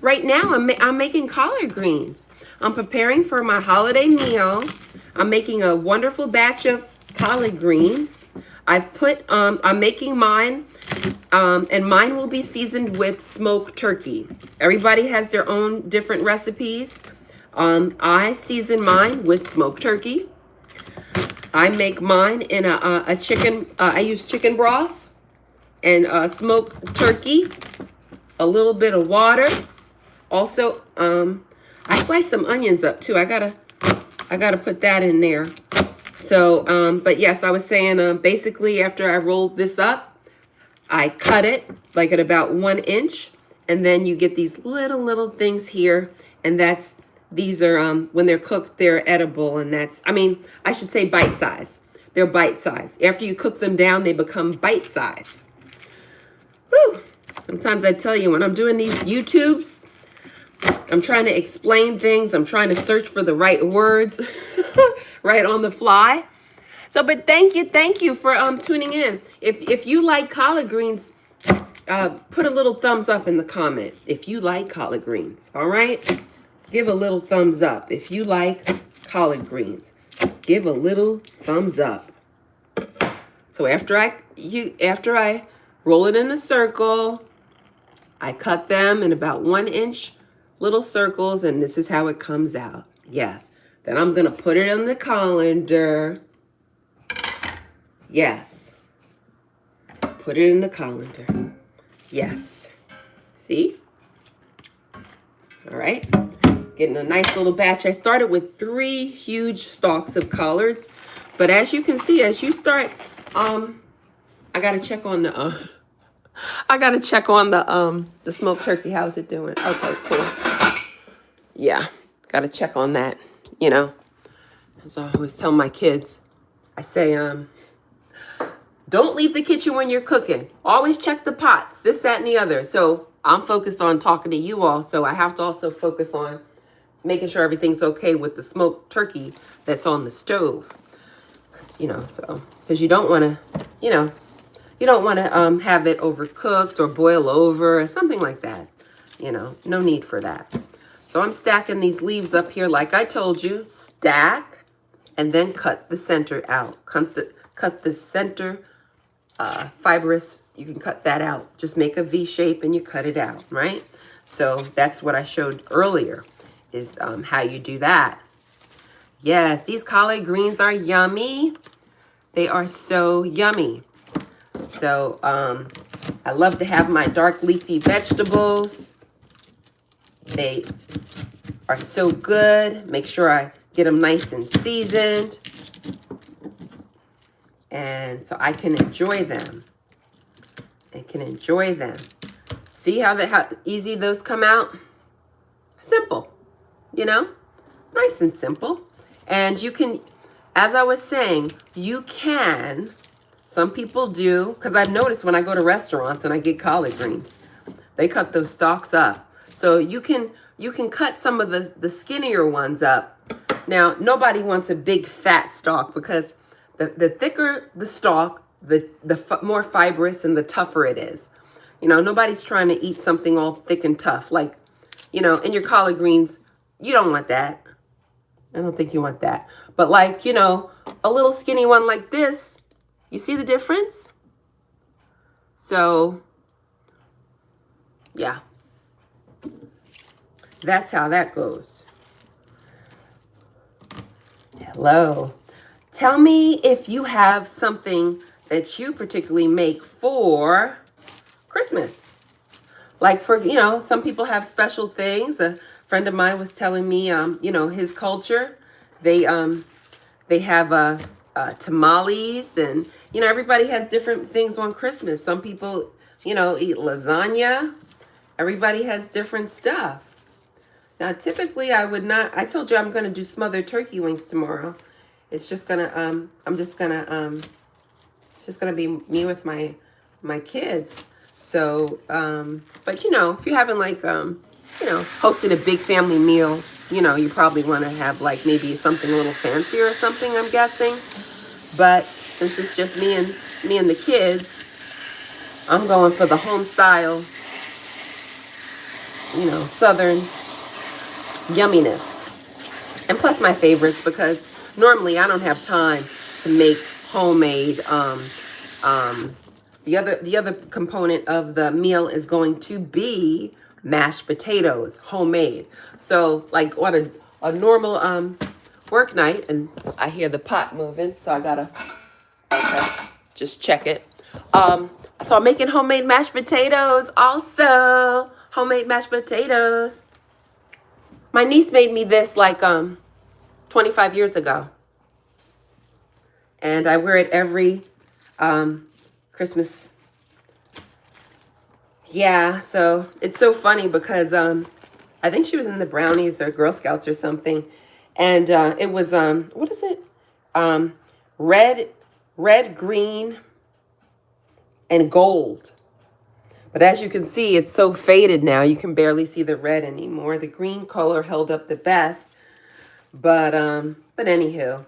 right now I'm making collard greens. I'm preparing for my holiday meal. I'm making a wonderful batch of collard greens. I'm making mine, and mine will be seasoned with smoked turkey. Everybody has their own different recipes. I season mine with smoked turkey. I make mine in a chicken, I use chicken broth and smoked turkey, a little bit of water. Also, I slice some onions up too. I gotta put that in there. So, but yes, I was saying, basically after I rolled this up, I cut it like at about 1 inch, and then you get these little things here, and these are, when they're cooked, they're edible, and I should say bite size. They're bite size. After you cook them down, they become bite size. Whew. Sometimes I tell you, when I'm doing these YouTubes, I'm trying to explain things. I'm trying to search for the right words right on the fly. So, but thank you for tuning in. If you like collard greens, put a little thumbs up in the comment. If you like collard greens, all right? Give a little thumbs up. If you like collard greens, give a little thumbs up. So after I roll it in a circle, I cut them in about 1 inch little circles, and this is how it comes out. Yes. Then I'm going to put it in the colander. Yes. Put it in the colander. Yes. See? All right. Getting a nice little batch. I started with 3 huge stalks of collards, but as you can see, as you start, I got to check on the smoked turkey. How's it doing? Okay, cool. Yeah, got to check on that, As I always tell my kids, I say, don't leave the kitchen when you're cooking. Always check the pots, this, that, and the other. So I'm focused on talking to you all, so I have to also focus on making sure everything's okay with the smoked turkey that's on the stove. Because you don't want to, you don't want to have it overcooked or boil over or something like that. No need for that. So I'm stacking these leaves up here like I told you. Stack and then cut the center out. Cut the center fibrous. You can cut that out. Just make a V shape and you cut it out, right? So that's what I showed earlier is how you do that. Yes, these collard greens are yummy. They are so yummy. So I love to have my dark leafy vegetables. They are so good. Make sure I get them nice and seasoned. And so I can enjoy them. See how easy those come out? Simple, you know? Nice and simple. And you can, as I was saying, you can, some people do, because I've noticed when I go to restaurants and I get collard greens, they cut those stalks up. So you can cut some of the skinnier ones up. Now, nobody wants a big fat stalk because the thicker the stalk, the more fibrous and the tougher it is. You know, nobody's trying to eat something all thick and tough. Like, you know, in your collard greens, you don't want that. I don't think you want that. But like, you know, a little skinny one like this, you see the difference? So, yeah. That's how that goes. Hello. Tell me if you have something that you particularly make for Christmas. Like for, you know, some people have special things. A friend of mine was telling me, you know, his culture, they have tamales, and, you know, everybody has different things on Christmas. Some people, you know, eat lasagna. Everybody has different stuff. Now, typically I would not, I told you I'm going to do smothered turkey wings tomorrow. It's just going to, it's just going to be me with my kids. So, but you know, if you're having like, you know, hosting a big family meal, you know, you probably want to have like maybe something a little fancier or something, I'm guessing. But since it's just me and the kids, I'm going for the home style, you know, Southern yumminess. And plus my favorites, because normally I don't have time to make homemade, the other component of the meal is going to be mashed potatoes, homemade. So like on a normal work night, and I hear the pot moving, so I gotta just check it. So I'm making homemade mashed potatoes also. Homemade mashed potatoes. My niece made me this like 25 years ago. And I wear it every Christmas. Yeah, so it's so funny because I think she was in the Brownies or Girl Scouts or something. And it was, what is it? Red, green, and gold. But as you can see, it's so faded now. You can barely see the red anymore. The green color held up the best. But anywho,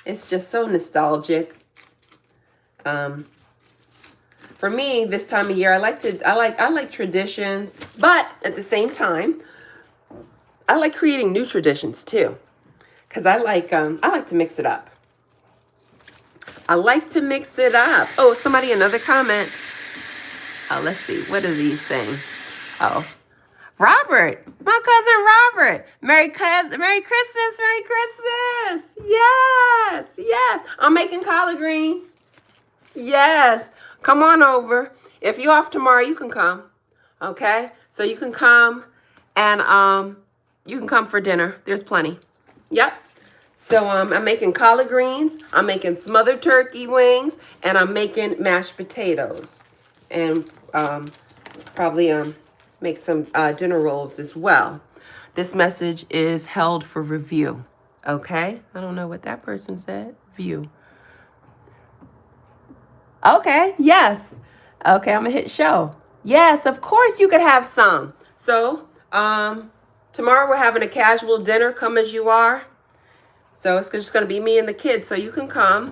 it's just so nostalgic. For me, this time of year, I like traditions, but at the same time, I like creating new traditions too, because I like to mix it up. I like to mix it up. Oh, somebody, another comment. Oh, let's see. What are these saying? Oh, Robert, my cousin Robert. Merry Christmas, Merry Christmas. Yes. I'm making collard greens. Yes. Come on over. If you're off tomorrow, you can come. Okay? So you can come, and you can come for dinner. There's plenty. Yep. So I'm making collard greens, I'm making smothered turkey wings, and I'm making mashed potatoes. And probably make some dinner rolls as well. This message is held for review. Okay? I don't know what that person said. View. Okay, yes. Okay, I'm gonna hit show. Yes, of course you could have some. So, tomorrow we're having a casual dinner, come as you are. So it's just gonna be me and the kids, so you can come.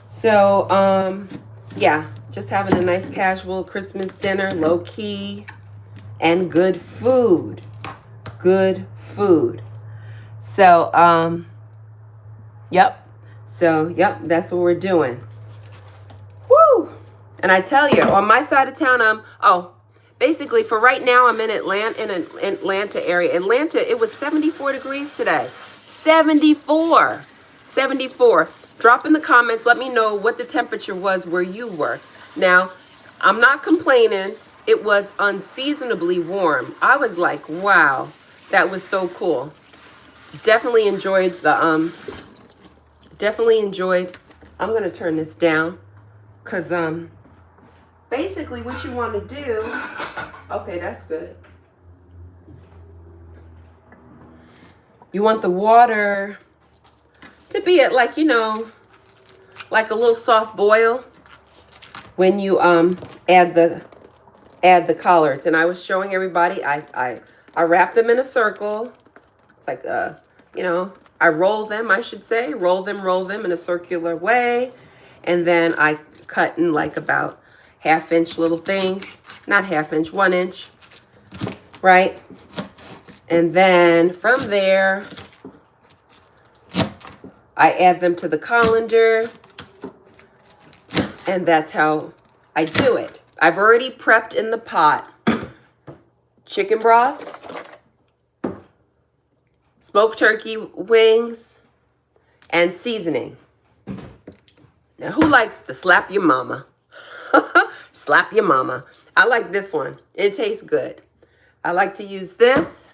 So, yeah, just having a nice casual Christmas dinner, low key, and good food. Good food. So, yep. So, yep, that's what we're doing. Woo! And I tell you, on my side of town, basically for right now, I'm in Atlanta area. Atlanta, it was 74 degrees today. 74. 74. Drop in the comments. Let me know what the temperature was where you were. Now, I'm not complaining. It was unseasonably warm. I was like, wow, that was so cool. Definitely enjoyed the, I'm going to turn this down because, basically what you want to do, okay, that's good. You want the water to be at like, you know, like a little soft boil when you add the collards. And I was showing everybody, I wrap them in a circle. It's like you know, I roll them, I should say, roll them in a circular way, and then I cut in like about half-inch little things, not half-inch, 1 inch, right? And then from there, I add them to the colander, and that's how I do it. I've already prepped in the pot chicken broth, smoked turkey wings, and seasoning. Now, who likes to slap your mama? Slap your mama. I like this one. It tastes good. I like to use this.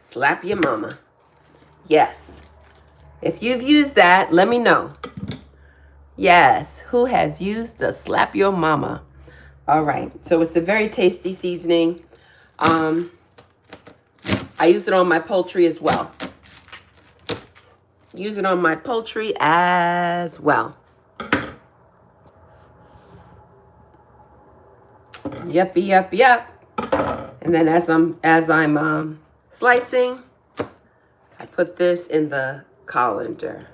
Slap your mama. Yes. If you've used that, let me know. Yes. Who has used the slap your mama? All right. So it's a very tasty seasoning. I use it on my poultry as well. Use it on my poultry as well. Yep. And then as I'm slicing, I put this in the colander.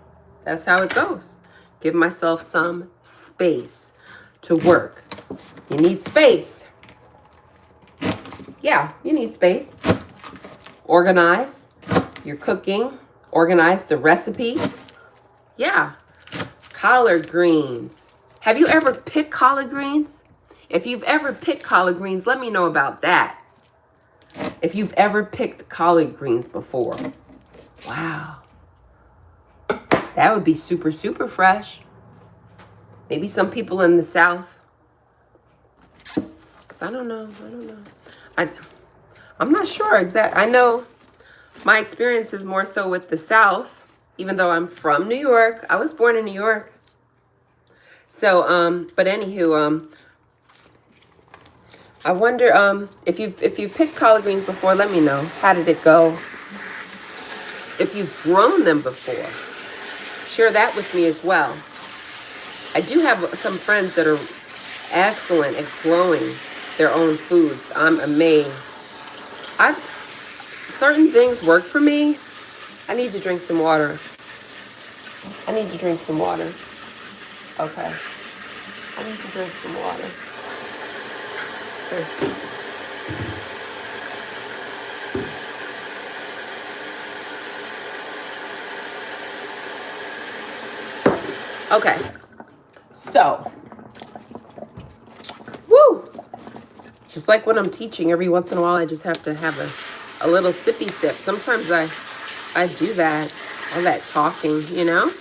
That's how it goes. Give myself some space to work. You need space. Yeah, you need space. Organize your cooking. Organize the recipe. Yeah. Collard greens. Have you ever picked collard greens? If you've ever picked collard greens, let me know about that. If you've ever picked collard greens before. Wow. That would be super, super fresh. Maybe some people in the South. I don't know. I'm not sure exactly. I know my experience is more so with the South, even though I'm from New York. I was born in New York. So, but anywho, I wonder if you've picked collard greens before, let me know. How did it go? If you've grown them before, share that with me as well. I do have some friends that are excellent at growing their own foods. I'm amazed. Certain things work for me. I need to drink some water. Okay. I need to drink some water. Thirsty. Okay. So, woo! Just like when I'm teaching, every once in a while I just have to have a little sippy sip. Sometimes I do that, all that talking, you know?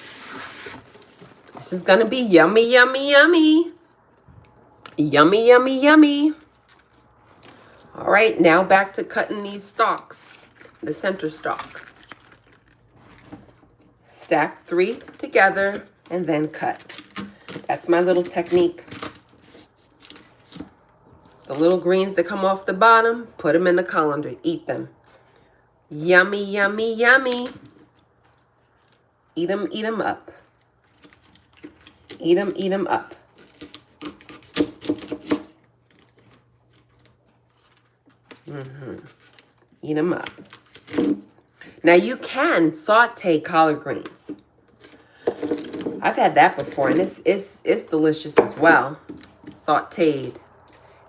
This is gonna be yummy, yummy, yummy. Yummy, yummy, yummy. All right, now back to cutting these stalks, the center stalk. Stack 3 together and then cut. That's my little technique. The little greens that come off the bottom, put them in the colander. Eat them. Yummy, yummy, yummy. Eat them up. Eat them up. Eat them up. Now you can saute collard greens. I've had that before, and it's delicious as well. Sauteed.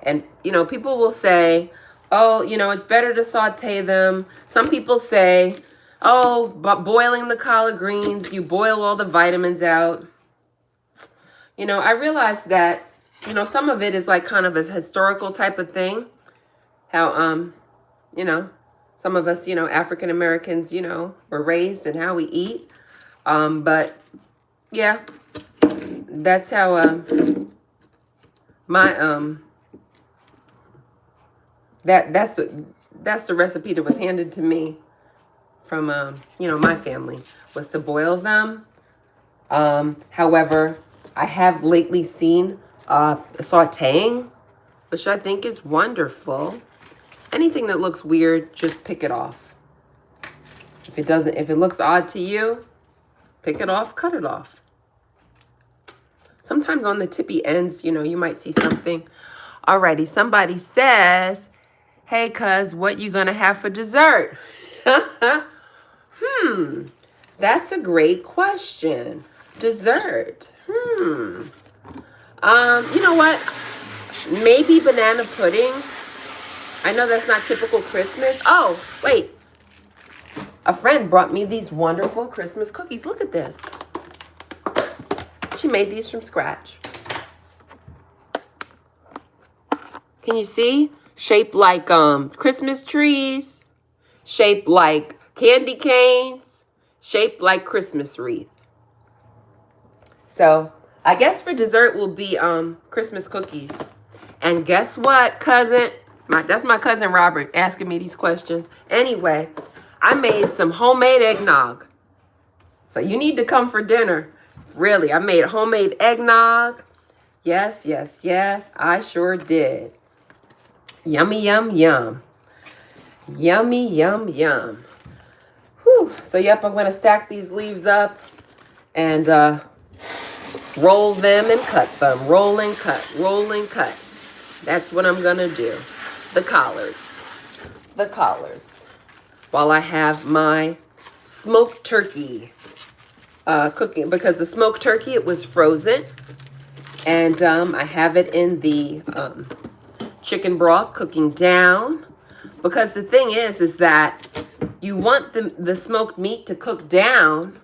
And, you know, people will say, oh, you know, it's better to saute them. Some people say, oh, but boiling the collard greens, you boil all the vitamins out. You know, I realize that, you know, some of it is like kind of a historical type of thing. How, you know, some of us, African Americans, were raised and how we eat. But yeah, that's how my that's the recipe that was handed to me from my family, was to boil them. However, I have lately seen sauteing, which I think is wonderful. Anything that looks weird, just pick it off. If it looks odd to you, pick it off, cut it off. Sometimes on the tippy ends, you might see something. Alrighty, somebody says, hey, cuz, what you gonna have for dessert? That's a great question. Dessert. You know what? Maybe banana pudding. I know that's not typical Christmas. Oh, wait. A friend brought me these wonderful Christmas cookies. Look at this. She made these from scratch. Can you see? Shaped like Christmas trees, shaped like candy canes, shaped like Christmas wreath. So I guess for dessert will be Christmas cookies. And guess what, cousin? That's my cousin Robert asking me these questions. Anyway, I made some homemade eggnog. So you need to come for dinner. Really, I made homemade eggnog. Yes, yes, yes, I sure did. Yummy, yum, yum. Yummy, yum, yum. Whew. So, yep, I'm going to stack these leaves up and roll them and cut them. Roll and cut, roll and cut. That's what I'm going to do. The collards. The collards. While I have my smoked turkey cooking. Because the smoked turkey, it was frozen. And I have it in the chicken broth cooking down. Because the thing is that you want the smoked meat to cook down.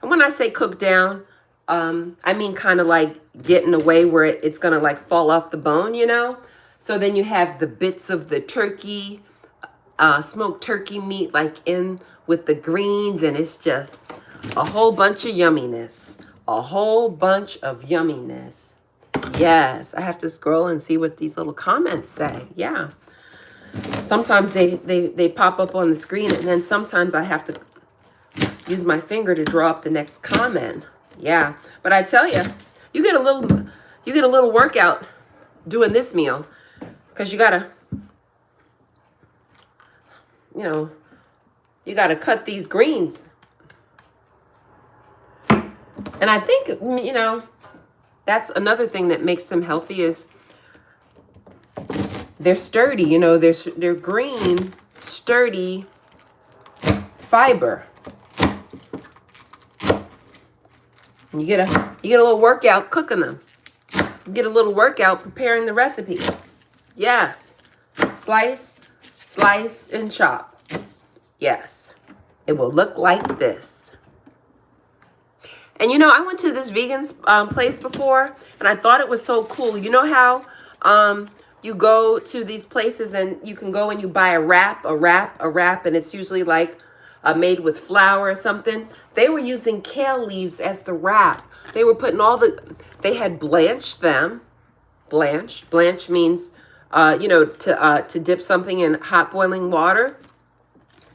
And when I say cook down, I mean kind of like get in a way where it's going to like fall off the bone, So then you have the bits of the turkey, smoked turkey meat like in with the greens. And it's just a whole bunch of yumminess. A whole bunch of yumminess. Yes, I have to scroll and see what these little comments say. Yeah. Sometimes they pop up on the screen, and then sometimes I have to use my finger to draw up the next comment. Yeah. But I tell you, you get a little workout doing this meal, because you gotta cut these greens. And I think, that's another thing that makes them healthy is they're sturdy, they're green, sturdy fiber. And you get a little workout cooking them. You get a little workout preparing the recipe. Yes. Slice, slice, and chop. Yes. It will look like this. And I went to this vegan place before, and I thought it was so cool. You know how you go to these places and you can go and you buy a wrap, and it's usually like made with flour or something. They were using kale leaves as the wrap. They were putting they had blanched them. Blanch means, to dip something in hot boiling water,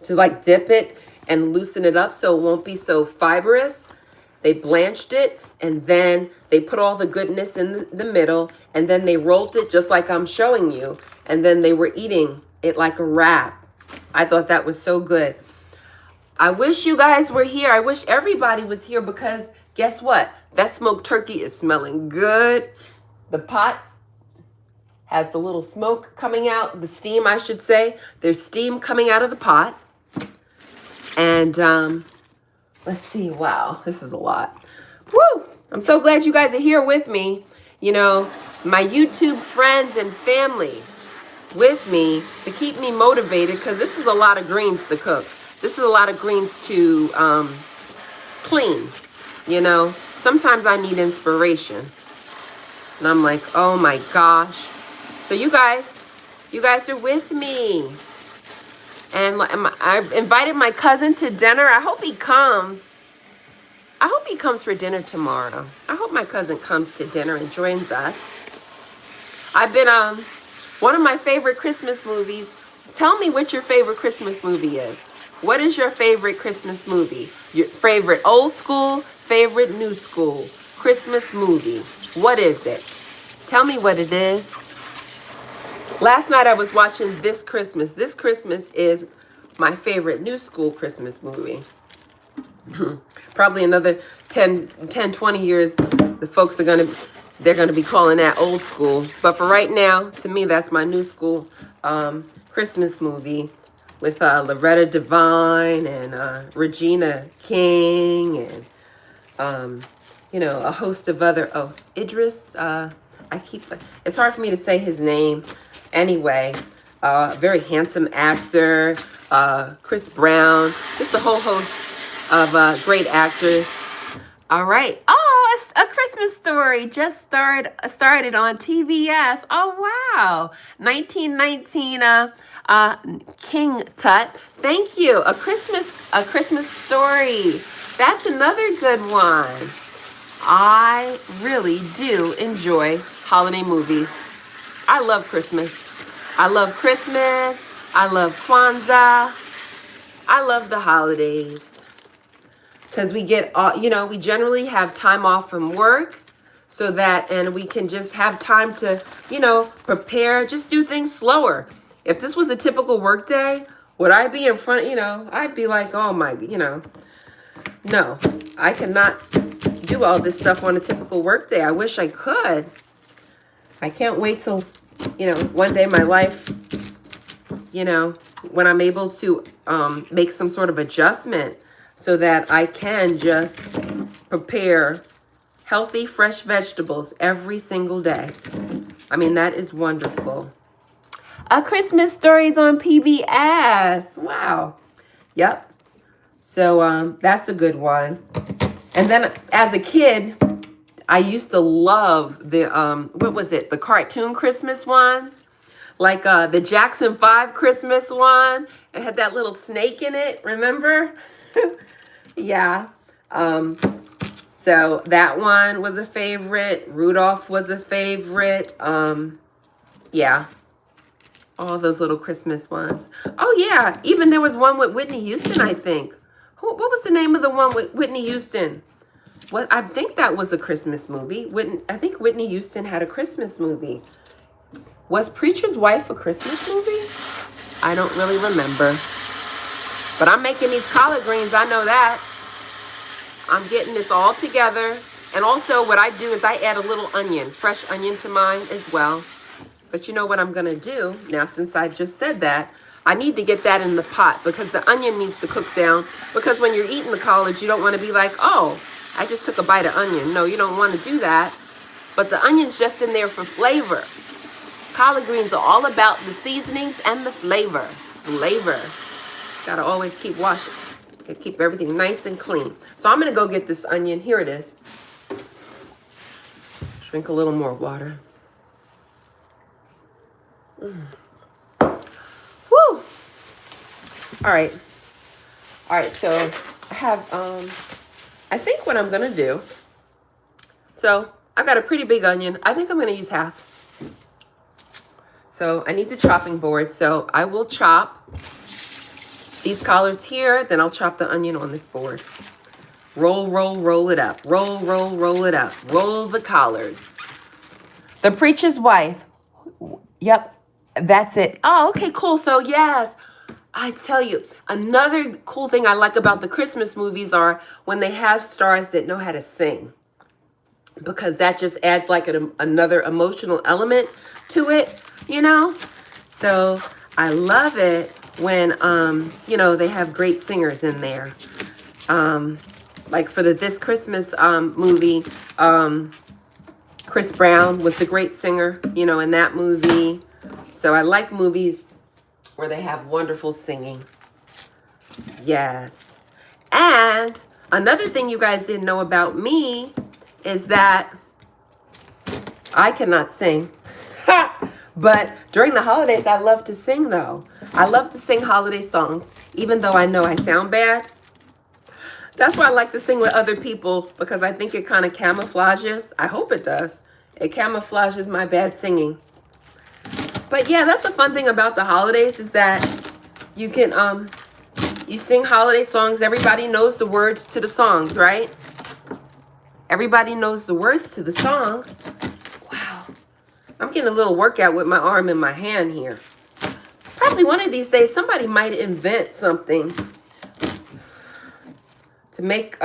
to like dip it and loosen it up so it won't be so fibrous. They blanched it, and then they put all the goodness in the middle, and then they rolled it just like I'm showing you, and then they were eating it like a wrap. I thought that was so good. I wish you guys were here. I wish everybody was here, because guess what? That smoked turkey is smelling good. The pot has the little smoke coming out, the steam, I should say. There's steam coming out of the pot. And let's see. Wow, this is a lot. Woo! I'm so glad you guys are here with me. My YouTube friends and family with me to keep me motivated, because this is a lot of greens to cook. This is a lot of greens to clean. Sometimes I need inspiration. And I'm like, oh my gosh. So you guys are with me. And I invited my cousin to dinner. I hope he comes. I hope he comes for dinner tomorrow. I hope my cousin comes to dinner and joins us. I've been, one of my favorite Christmas movies. Tell me what your favorite Christmas movie is. What is your favorite Christmas movie? Your favorite old school, favorite new school Christmas movie. What is it? Tell me what it is. Last night I was watching This Christmas. This Christmas is my favorite new school Christmas movie. Probably another 10, 20 years, the folks are they're gonna be calling that old school. But for right now, to me, that's my new school Christmas movie with Loretta Devine and Regina King and you know, a host of other, Idris, it's hard for me to say his name. Anyway, very handsome actor, Chris Brown, just a whole host of great actors. All right. Oh, it's A Christmas Story just started on TBS. Oh, wow. 1919 King Tut. Thank you. A Christmas Story. That's another good one. I really do enjoy holiday movies. I love Christmas. I love Christmas. I love Kwanzaa. I love the holidays. Because we get, we generally have time off from work and we can just have time to, prepare, just do things slower. If this was a typical work day, would I be in front, I'd be like, oh my, no, I cannot do all this stuff on a typical work day. I wish I could. I can't wait till, one day my life, when I'm able to make some sort of adjustment so that I can just prepare healthy, fresh vegetables every single day. I mean, that is wonderful. A Christmas Story's on PBS. Wow. Yep. So that's a good one. And then as a kid, I used to love the, the cartoon Christmas ones. Like the Jackson 5 Christmas one. It had that little snake in it, remember? Yeah. So that one was a favorite. Rudolph was a favorite. Yeah. All those little Christmas ones. Oh, yeah. Even there was one with Whitney Houston, I think. What was the name of the one with Whitney Houston? Well, I think that was a Christmas movie. I think Whitney Houston had a Christmas movie. Was Preacher's Wife a Christmas movie? I don't really remember. But I'm making these collard greens. I know that. I'm getting this all together. And also what I do is I add a little onion, fresh onion to mine as well. But you know what I'm going to do? Now, since I just said that, I need to get that in the pot because the onion needs to cook down. Because when you're eating the collards, you don't want to be like, oh, I just took a bite of onion. No, you don't want to do that. But the onion's just in there for flavor. Collard greens are all about the seasonings and the flavor. Flavor. Gotta always keep washing. Gotta keep everything nice and clean. So I'm gonna go get this onion. Here it is. Drink a little more water. Woo! All right, so I have, I think what I'm gonna do, so I've got a pretty big onion. I think I'm gonna use half. So I need the chopping board, so I will chop these collards here, then I'll chop the onion on this board. Roll, roll, roll it up. Roll, roll, roll it up. Roll the collards. The Preacher's Wife. Yep, that's it. Oh, okay, cool. So yes, I tell you, another cool thing I like about the Christmas movies are when they have stars that know how to sing. Because that just adds like another emotional element to it, So I love it when, they have great singers in there. Like for This Christmas movie, Chris Brown was the great singer, in that movie. So I like movies where they have wonderful singing. Yes. And another thing you guys didn't know about me is that I cannot sing. But during the holidays, I love to sing, though. I love to sing holiday songs, even though I know I sound bad. That's why I like to sing with other people, because I think it kind of camouflages. I hope it does. It camouflages my bad singing. But yeah, that's the fun thing about the holidays is that you can you sing holiday songs. Everybody knows the words to the songs, right? Everybody knows the words to the songs. Wow. I'm getting a little workout with my arm and my hand here. Probably one of these days somebody might invent something to make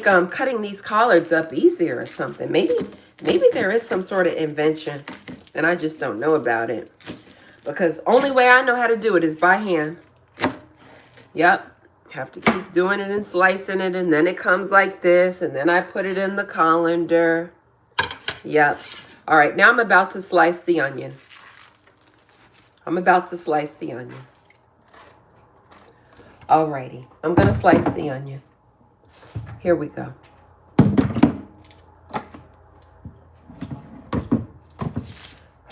cutting these collards up easier or something. Maybe there is some sort of invention and I just don't know about it. Because only way I know how to do it is by hand. Yep. Have to keep doing it and slicing it, and then it comes like this, and then I put it in the colander. Yep. All right, now I'm about to slice the onion. I'm about to slice the onion. Alrighty, I'm gonna slice the onion. Here we go.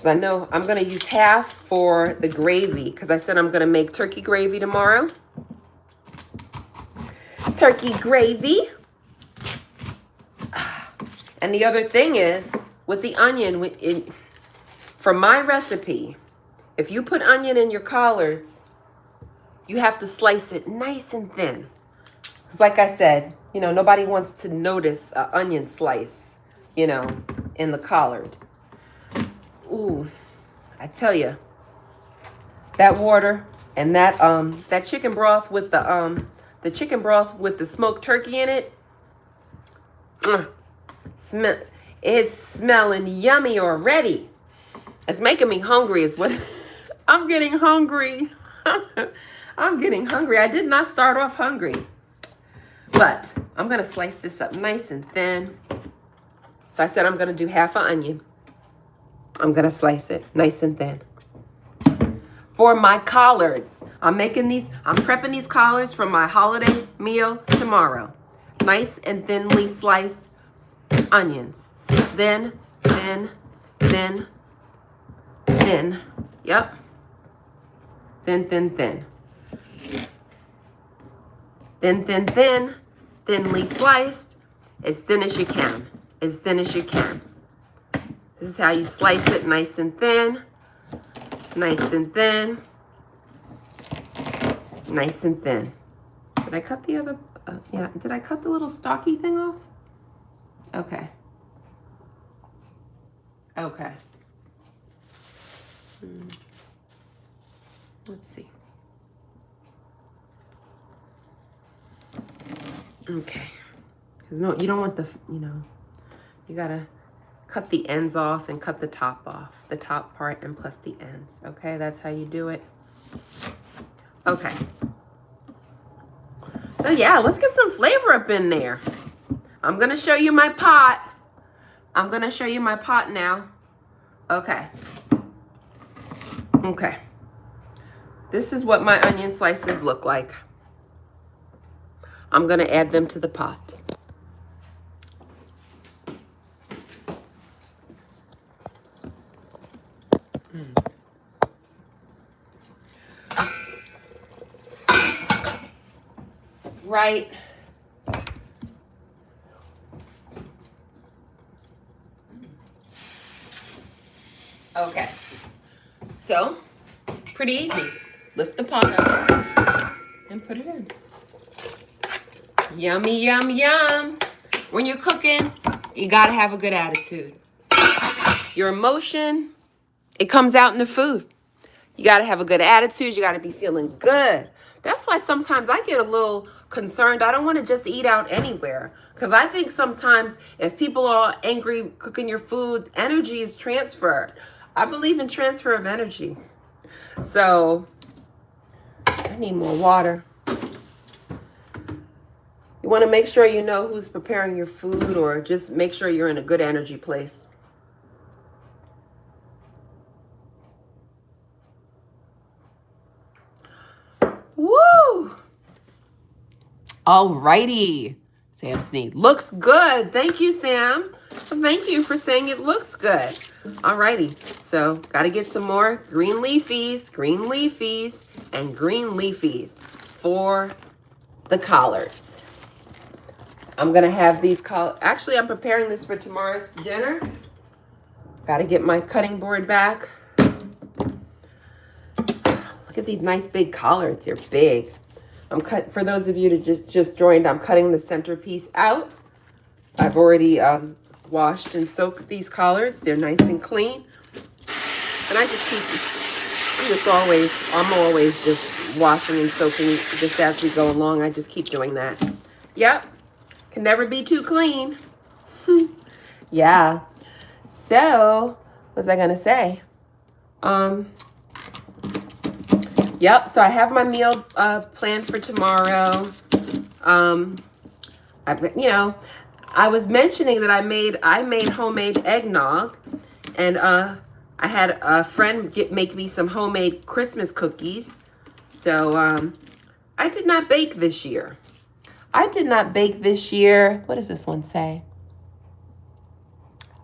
I know I'm gonna use half for the gravy because I said I'm gonna make turkey gravy tomorrow. Turkey gravy. And the other thing is, with the onion, for my recipe, if you put onion in your collards, you have to slice it nice and thin. Because like I said, you know, nobody wants to notice an onion slice, you know, in the collard. Ooh, I tell you, that water and that chicken broth with the chicken broth with the smoked turkey in it, it's smelling yummy already. It's making me hungry is what I'm getting hungry. I'm getting hungry. I did not start off hungry. But I'm going to slice this up nice and thin. So I said I'm going to do half an onion. I'm going to slice it nice and thin. For my collards, I'm prepping these collards for my holiday meal tomorrow. Nice and thinly sliced onions. Thin, thin, thin, thin. Yep. Thin, thin, thin. Thin, thin, thin. Thinly sliced. As thin as you can. As thin as you can. This is how you slice it, nice and thin. Nice and thin. Nice and thin. Did I cut the other? Yeah, did I cut the little stocky thing off? Okay. Okay. Let's see. Okay. Because no, you don't want the, you know, you gotta cut the ends off and cut the top off. The top part and plus the ends. Okay, that's how you do it. Okay. So yeah, let's get some flavor up in there. I'm gonna show you my pot. I'm gonna show you my pot now. Okay. Okay. This is what my onion slices look like. I'm gonna add them to the pot. Right. Okay. So, pretty easy. Lift the pot up and put it in. Yummy, yum, yum. When you're cooking, you gotta have a good attitude. Your emotion, it comes out in the food. You gotta have a good attitude. You gotta be feeling good. That's why sometimes I get a little concerned. I don't want to just eat out anywhere. Because I think sometimes if people are angry cooking your food, energy is transferred. I believe in transfer of energy. So, I need more water. You want to make sure you know who's preparing your food, or just make sure you're in a good energy place. Woo! Alrighty. Sam Sneed. Looks good. Thank you, Sam. Thank you for saying it looks good. Alrighty, so got to get some more green leafies, and green leafies for the collards. I'm going to have these actually, I'm preparing this for tomorrow's dinner. Got to get my cutting board back. Look at these nice big collards. They're big. For those of you that just joined, I'm cutting the centerpiece out. I've already washed and soaked these collards. They're nice and clean. And I'm always just washing and soaking just as we go along. I just keep doing that. Yep. Can never be too clean. Yeah. So, what was I going to say? Yep. So I have my meal planned for tomorrow. I was mentioning that I made homemade eggnog, and I had a friend make me some homemade Christmas cookies. So I did not bake this year. What does this one say?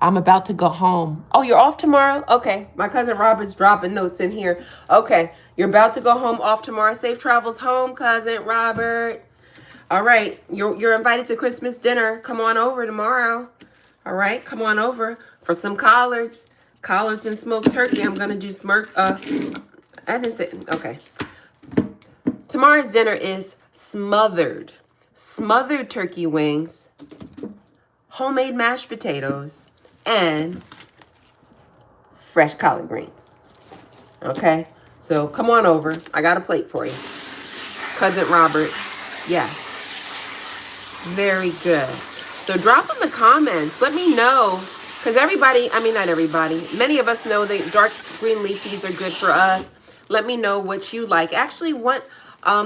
I'm about to go home. Oh, you're off tomorrow? Okay. My cousin Robert's dropping notes in here. Okay. You're about to go home, off tomorrow. Safe travels home, cousin Robert. All right. You're invited to Christmas dinner. Come on over tomorrow. All right. Come on over for some collards. Collards and smoked turkey. I'm going to do I didn't say, okay. Tomorrow's dinner is smothered turkey wings, homemade mashed potatoes, and fresh collard greens. Okay? So come on over. I got a plate for you. Cousin Robert. Yes. Very good. So drop in the comments. Let me know. Because not everybody, many of us know that dark green leafies are good for us. Let me know what you like. Actually,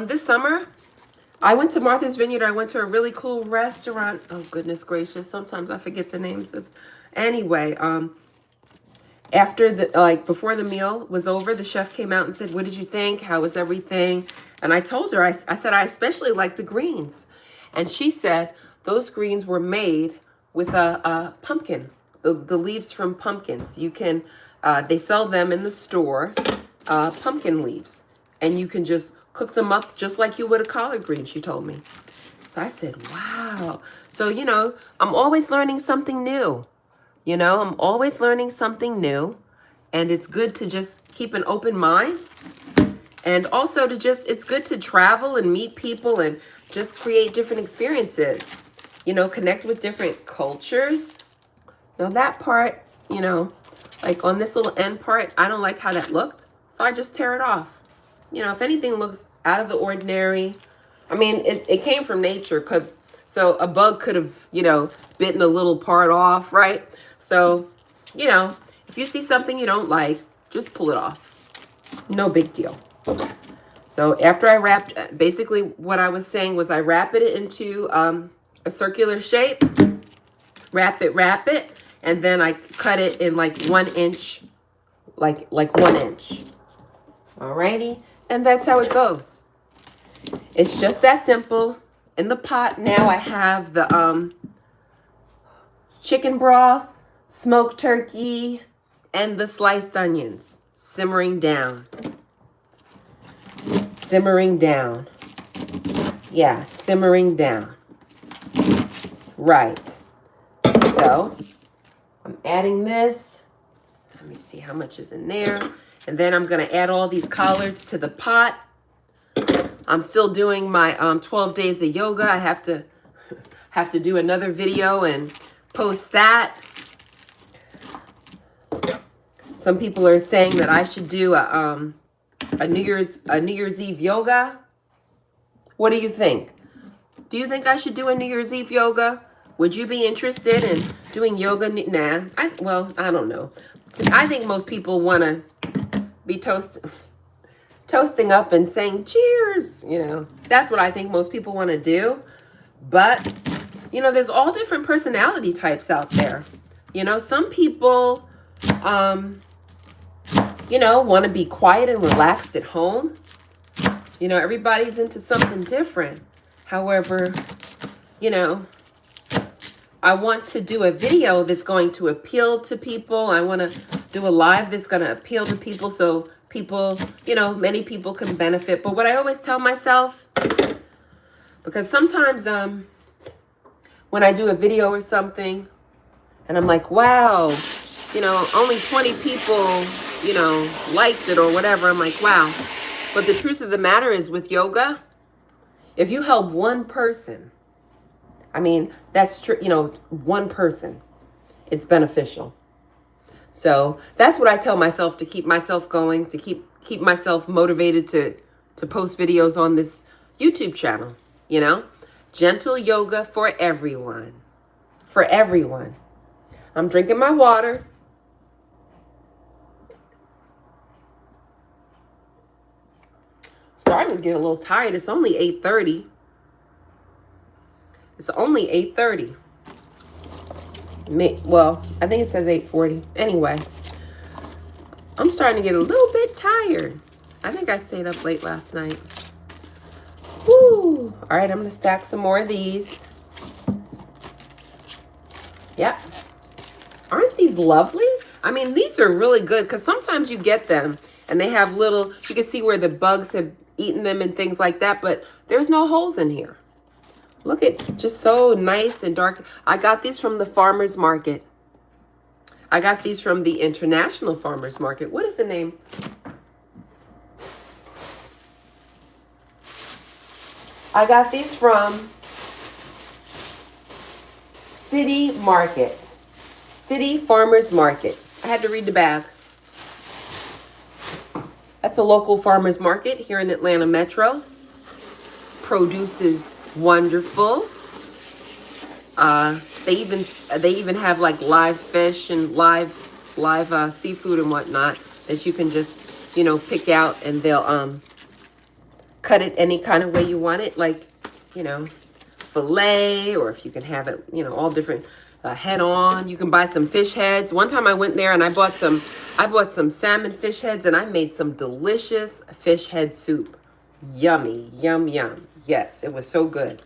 this summer, I went to Martha's Vineyard. I went to a really cool restaurant. Oh, goodness gracious. Sometimes I forget the names of. Anyway, before the meal was over, the chef came out and said, "What did you think? How was everything?" And I told her, I said, I especially like the greens. And she said, those greens were made with a pumpkin, the leaves from pumpkins. You can, they sell them in the store, pumpkin leaves. And you can just cook them up just like you would a collard green, she told me. So I said, wow. So, I'm always learning something new. And it's good to just keep an open mind. And also it's good to travel and meet people and just create different experiences. Connect with different cultures. Now that part, like on this little end part, I don't like how that looked. So I just tear it off. If anything looks out of the ordinary, it came from nature, so a bug could have, bitten a little part off, right? So, if you see something you don't like, just pull it off. No big deal. So after I wrapped, basically what I was saying was I wrap it into a circular shape, wrap it, and then I cut it in like 1 inch, like 1 inch. Alrighty, and that's how it goes. It's just that simple. In the pot now I have the chicken broth, smoked turkey, and the sliced onions simmering down. Yeah, simmering down. Right. So I'm adding this. Let me see how much is in there. And then I'm going to add all these collards to the pot. I'm still doing my 12 days of yoga. I have to do another video and post that. Some people are saying that I should do a New Year's Eve yoga. What do you think? Do you think I should do a New Year's Eve yoga? Would you be interested in doing yoga? Nah. I don't know. I think most people want to be toasting up and saying cheers. That's what I think most people want to do. But, there's all different personality types out there. Some people, want to be quiet and relaxed at home. Everybody's into something different. However, I want to do a video that's going to appeal to people. I want to do a live that's going to appeal to people so people, you know, many people can benefit. But what I always tell myself, because sometimes when I do a video or something and I'm like, wow, you know, only 20 people, you know, liked it or whatever. I'm like, wow. But the truth of the matter is with yoga, if you help one person, I mean, that's true, you know, one person, it's beneficial. So that's what I tell myself to keep myself going, to keep myself motivated to post videos on this YouTube channel, you know? Gentle yoga for everyone. For everyone. I'm drinking my water. Starting to get a little tired. It's only 8:30. It's only 8:30. Well, I think it says 8:40. Anyway, I'm starting to get a little bit tired. I think I stayed up late last night. Woo! All right, I'm going to stack some more of these. Yep. Aren't these lovely? I mean, these are really good because sometimes you get them and they have little, you can see where the bugs have eaten them and things like that, but there's no holes in here. Look at, just so nice and dark. I got these from the farmer's market. I got these from the International Farmers Market. What is the name? I got these from City Market. City Farmers Market. I had to read the bag. That's a local farmers market here in Atlanta Metro. Produce is wonderful. They even have like live fish and live seafood and whatnot that you can just, you know, pick out, and they'll cut it any kind of way you want it, like, you know, fillet, or if you can have it, you know, all different head on. You can buy some fish heads. One time I went there and I bought some salmon fish heads, and I made some delicious fish head soup. Yummy, yum, yum. Yes, it was so good.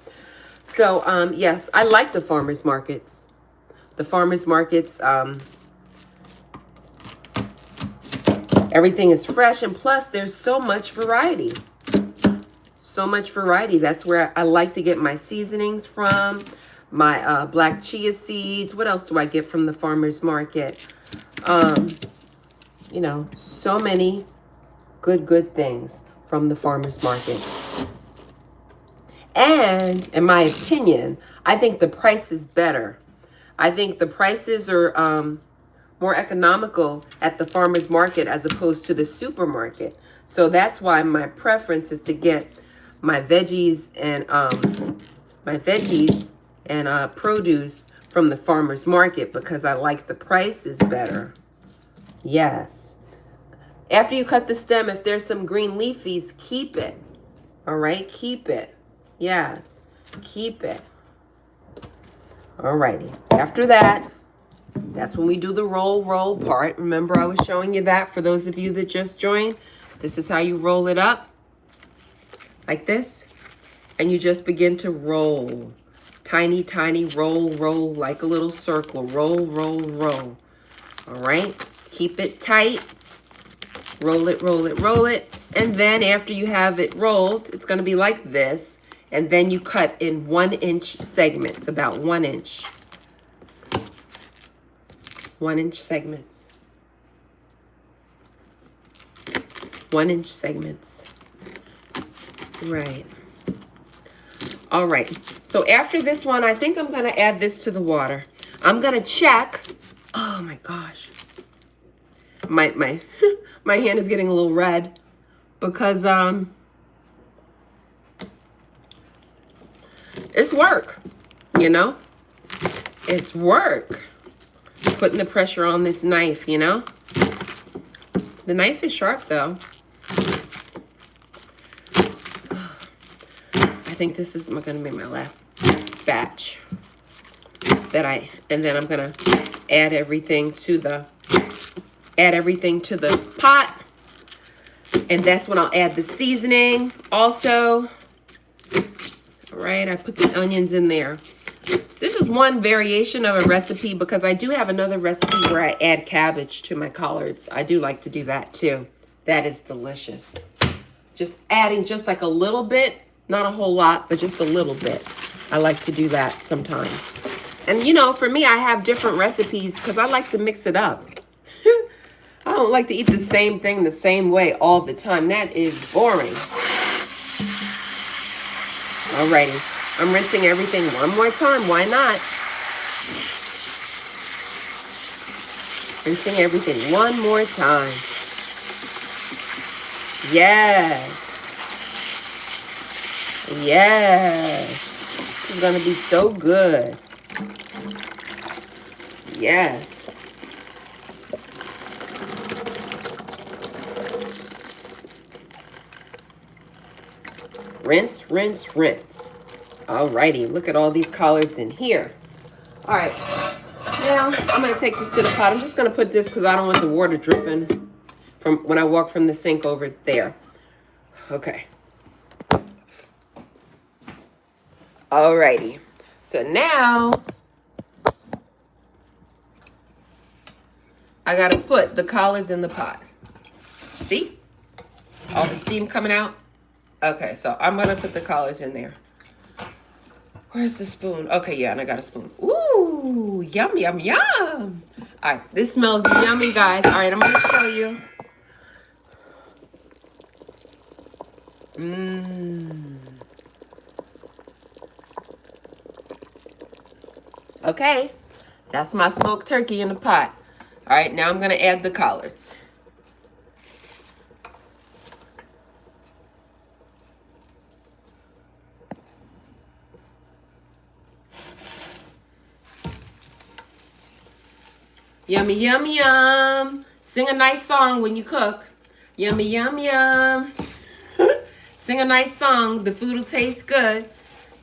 So, yes, I like the farmers markets. The farmers markets, everything is fresh, and plus there's so much variety. So much variety. That's where I like to get my seasonings from, my black chia seeds. What else do I get from the farmers market? You know, so many good things from the farmers market. And in my opinion, I think the price is better. I think the prices are more economical at the farmers market as opposed to the supermarket. So that's why my preference is to get my veggies and produce from the farmers market, because I like the prices better. Yes. After you cut the stem, if there's some green leafies, keep it. All right, keep it. Yes, keep it. All righty. After that, that's when we do the roll part. Remember, I was showing you that for those of you that just joined. This is how you roll it up, like this, and you just begin to roll. Tiny, tiny roll, like a little circle. Roll. All right, keep it tight. Roll it. And then after you have it rolled, it's going to be like this. And then you cut in 1-inch segments, about 1 inch. 1-inch segments. 1-inch segments. Right. All right. So after this one, I think I'm going to add this to the water. I'm going to check. Oh my gosh. My my hand is getting a little red because it's work, you know? It's work. Putting the pressure on this knife, you know? The knife is sharp though. I think this is going to be my last batch and then I'm going to add everything to the pot. And that's when I'll add the seasoning also. All right, I put the onions in there. This is one variation of a recipe because I do have another recipe where I add cabbage to my collards. I do like to do that too. That is delicious. Just adding just like a little bit, not a whole lot, but just a little bit. I like to do that sometimes. And you know, for me, I have different recipes because I like to mix it up. I don't like to eat the same thing the same way all the time. That is boring. Alrighty. I'm rinsing everything one more time. Why not? Rinsing everything one more time. Yes. Yes. This is going to be so good. Yes. Rinse, rinse, rinse. Alrighty, look at all these collards in here. All right, now I'm gonna take this to the pot. I'm just gonna put this because I don't want the water dripping from when I walk from the sink over there. Okay. Alrighty, so now I gotta put the collards in the pot. See? All the steam coming out? Okay, so I'm gonna put the collards in there. Where's the spoon? Okay, yeah, and I got a spoon. Ooh, yum, yum, yum. All right, this smells yummy, guys. All right, I'm gonna show you. Mmm. Okay, that's my smoked turkey in the pot. All right, now I'm gonna add the collards. Yummy, yum, yum. Sing a nice song when you cook. Yummy, yum, yum. Sing a nice song. The food will taste good.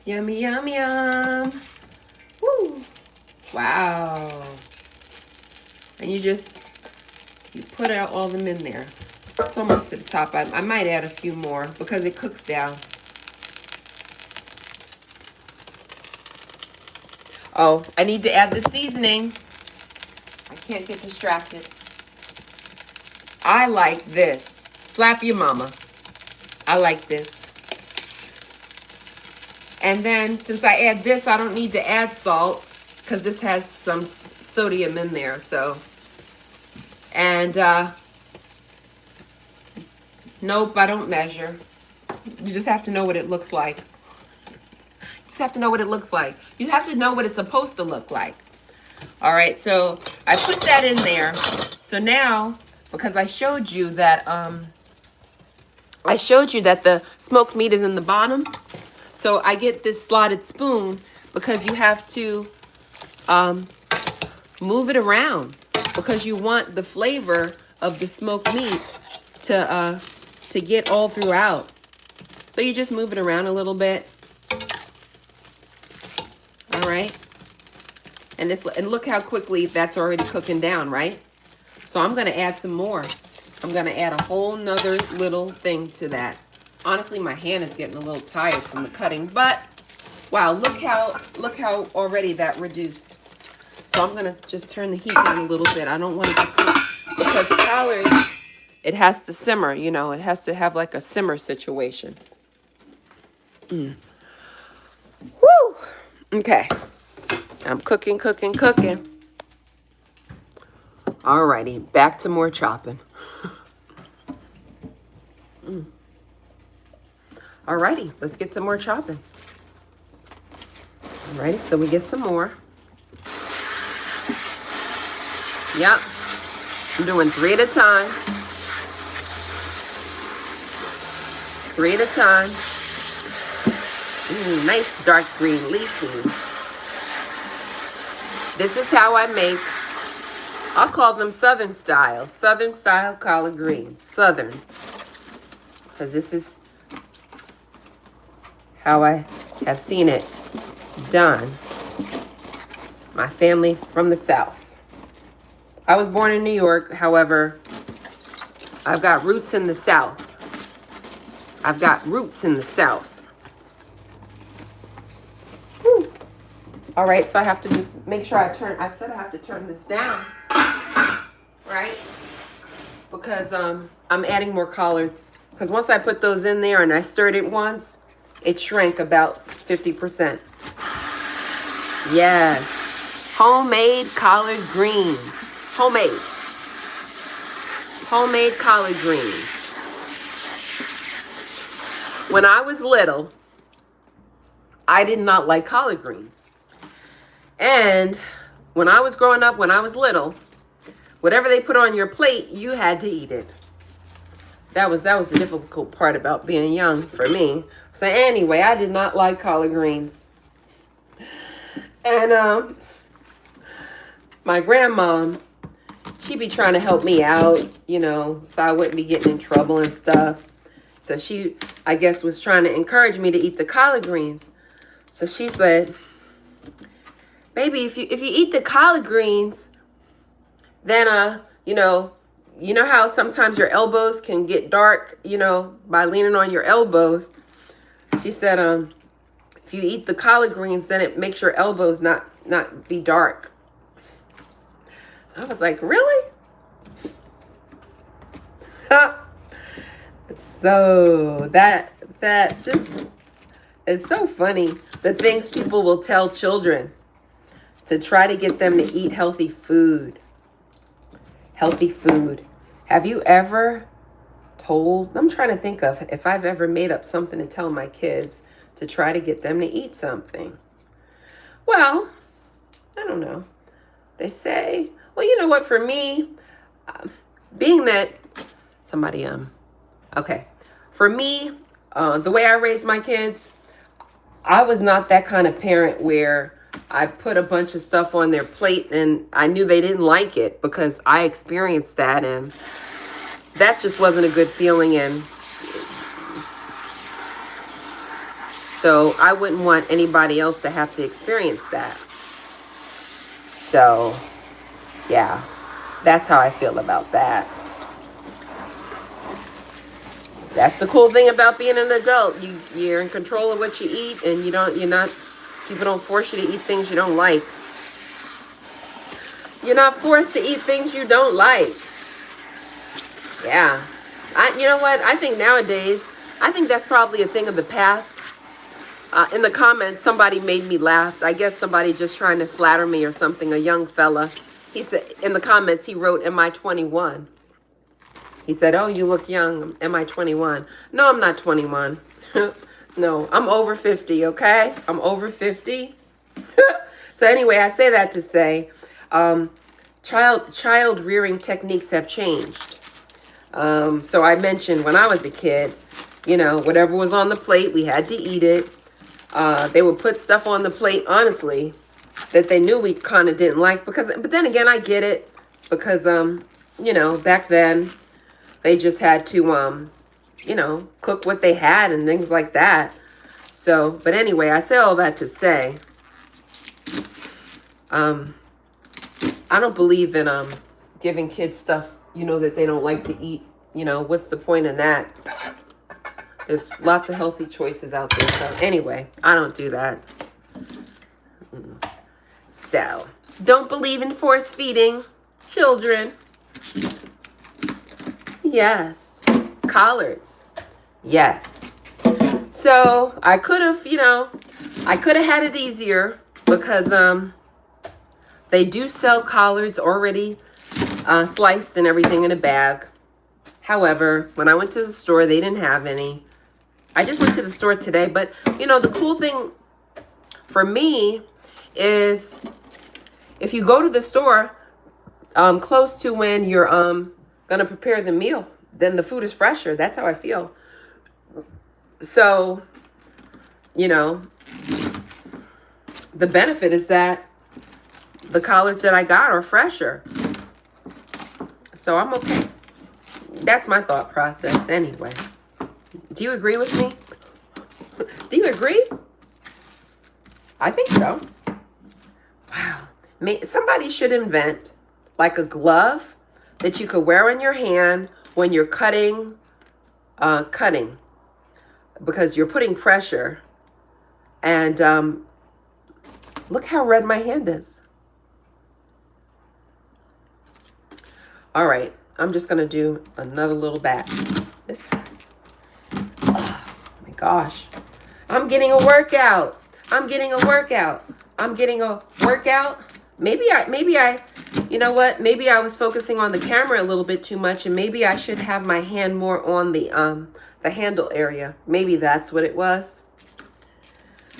Yummy, yum, yum. Woo. Wow. And you put out all them in there. It's almost to the top. I might add a few more because it cooks down. Oh, I need to add the seasoning. I can't get distracted. I like this. Slap your mama. I like this. And then since I add this, I don't need to add salt because this has some sodium in there. So, and nope, I don't measure. You just have to know what it looks like. Just have to know what it looks like. You have to know what it's supposed to look like. All right, so I put that in there. So now, because I showed you that the smoked meat is in the bottom. So I get this slotted spoon because you have to move it around because you want the flavor of the smoked meat to get all throughout. So you just move it around a little bit. All right. And look how quickly that's already cooking down, right? So I'm gonna add some more. I'm gonna add a whole nother little thing to that. Honestly, my hand is getting a little tired from the cutting, but wow, look how already that reduced. So I'm gonna just turn the heat down a little bit. I don't want it to cook because the collards, it has to simmer, you know, it has to have like a simmer situation. Woo! Okay. I'm cooking, cooking, cooking. Alrighty, back to more chopping. Alrighty, let's get to more chopping. Alrighty, so we get some more. Yep, I'm doing 3 at a time. 3 at a time. Nice dark green leafy. This is how I make, I'll call them Southern style collard greens. Southern. Because this is how I have seen it done. My family from the South. I was born in New York, however, I've got roots in the South. All right, so I have to just make sure I said I have to turn this down, right? Because I'm adding more collards. Because once I put those in there and I stirred it once, it shrank about 50%. Yes. Homemade collard greens. Homemade. Homemade collard greens. When I was little, I did not like collard greens. And when I was growing up, when I was little, whatever they put on your plate, you had to eat it. That was the difficult part about being young for me. So anyway, I did not like collard greens. And my grandma, she be trying to help me out, you know, so I wouldn't be getting in trouble and stuff. So she, I guess, was trying to encourage me to eat the collard greens. So she said, baby, if you eat the collard greens, then you know how sometimes your elbows can get dark, you know, by leaning on your elbows. She said, if you eat the collard greens, then it makes your elbows not be dark. I was like, really? So that just is so funny. The things people will tell children to try to get them to eat healthy food. Healthy food. Have you ever told, I'm trying to think of if I've ever made up something to tell my kids to try to get them to eat something. Well, I don't know. They say, well, you know what, for me, being that somebody, okay. For me, the way I raised my kids, I was not that kind of parent where I put a bunch of stuff on their plate and I knew they didn't like it, because I experienced that and that just wasn't a good feeling. And so I wouldn't want anybody else to have to experience that. So yeah, that's how I feel about that. That's the cool thing about being an adult. You're in control of what you eat, and people don't force you to eat things you don't like. You're not forced to eat things you don't like. Yeah. You know what? I think nowadays, I think that's probably a thing of the past. In the comments, somebody made me laugh. I guess somebody just trying to flatter me or something, a young fella. He said, in the comments, he wrote, "Am I 21?" He said, "Oh, you look young. Am I 21? No, I'm not 21. No, I'm over 50, okay? I'm over 50. So anyway, I say that to say, child rearing techniques have changed. So I mentioned when I was a kid, you know, whatever was on the plate, we had to eat it. They would put stuff on the plate, honestly, that they knew we kind of didn't like, but then again, I get it, because, you know, back then, they just had to, you know, cook what they had and things like that. So, but anyway, I say all that to say, I don't believe in giving kids stuff, you know, that they don't like to eat. You know, what's the point in that? There's lots of healthy choices out there. So anyway, I don't do that. So, don't believe in force feeding children. Yes. Collards. Yes. So I could have, you know, had it easier, because they do sell collards already sliced and everything in a bag. However, when I went to the store, they didn't have any. I just went to the store today, but you know, the cool thing for me is if you go to the store close to when you're gonna prepare the meal, then the food is fresher. That's how I feel. So, you know, the benefit is that the collards that I got are fresher. So I'm okay. That's my thought process anyway. Do you agree with me? Do you agree? I think so. Wow. Somebody should invent like a glove that you could wear on your hand when you're cutting, because you're putting pressure, and Look how red my hand is. All right, I'm just gonna do another little batch. This, oh my gosh. I'm getting a workout. I'm getting a workout. I'm getting a workout. Maybe I, you know what? Maybe I was focusing on the camera a little bit too much, and maybe I should have my hand more on the handle area. Maybe that's what it was.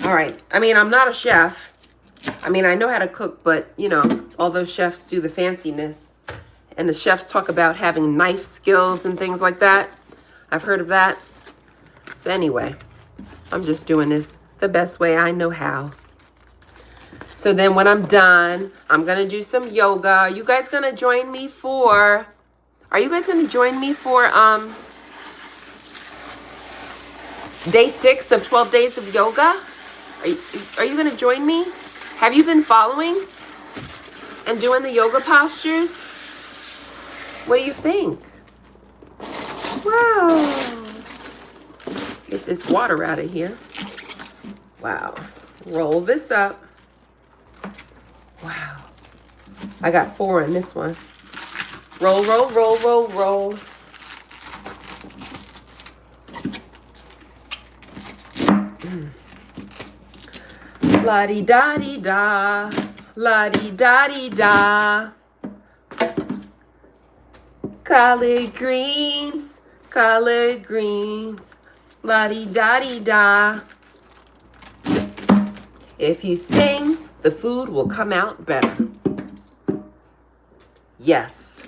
All right. I mean, I'm not a chef. I mean, I know how to cook, but you know, all those chefs do the fanciness. And the chefs talk about having knife skills and things like that. I've heard of that. So anyway, I'm just doing this the best way I know how. So then when I'm done, I'm going to do some yoga. Are you guys going to join me for day 6 of 12 days of yoga? Are you going to join me? Have you been following and doing the yoga postures? What do you think? Wow. Get this water out of here. Wow. Roll this up. Wow. I got 4 in this one. Roll, roll, roll, roll, roll. La-di-da-di-da. La-di-da-di-da. Collard greens, collard greens, la-di-da-di-da. If you sing, the food will come out better. Yes,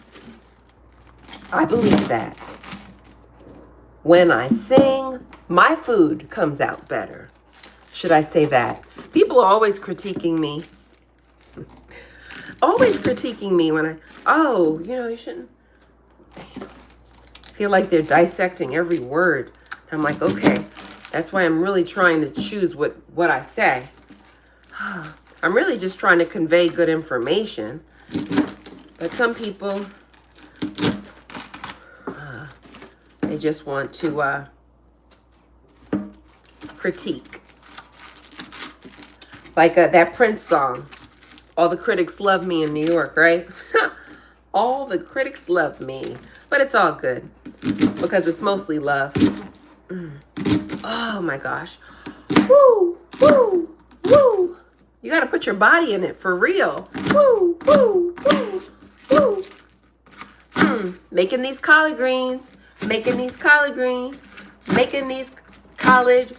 I believe that. When I sing, my food comes out better. Should I say that? People are always critiquing me. Always critiquing me when you shouldn't. I feel like they're dissecting every word. I'm like, okay, that's why I'm really trying to choose what I say. I'm really just trying to convey good information. But some people, they just want to critique. Like that Prince song, All the Critics Love Me in New York, right? All the critics love me. But it's all good because it's mostly love. Oh my gosh. Woo, woo, woo. You got to put your body in it for real. Woo, woo, woo, woo. Making these collard greens. Making these collard greens. Making these collard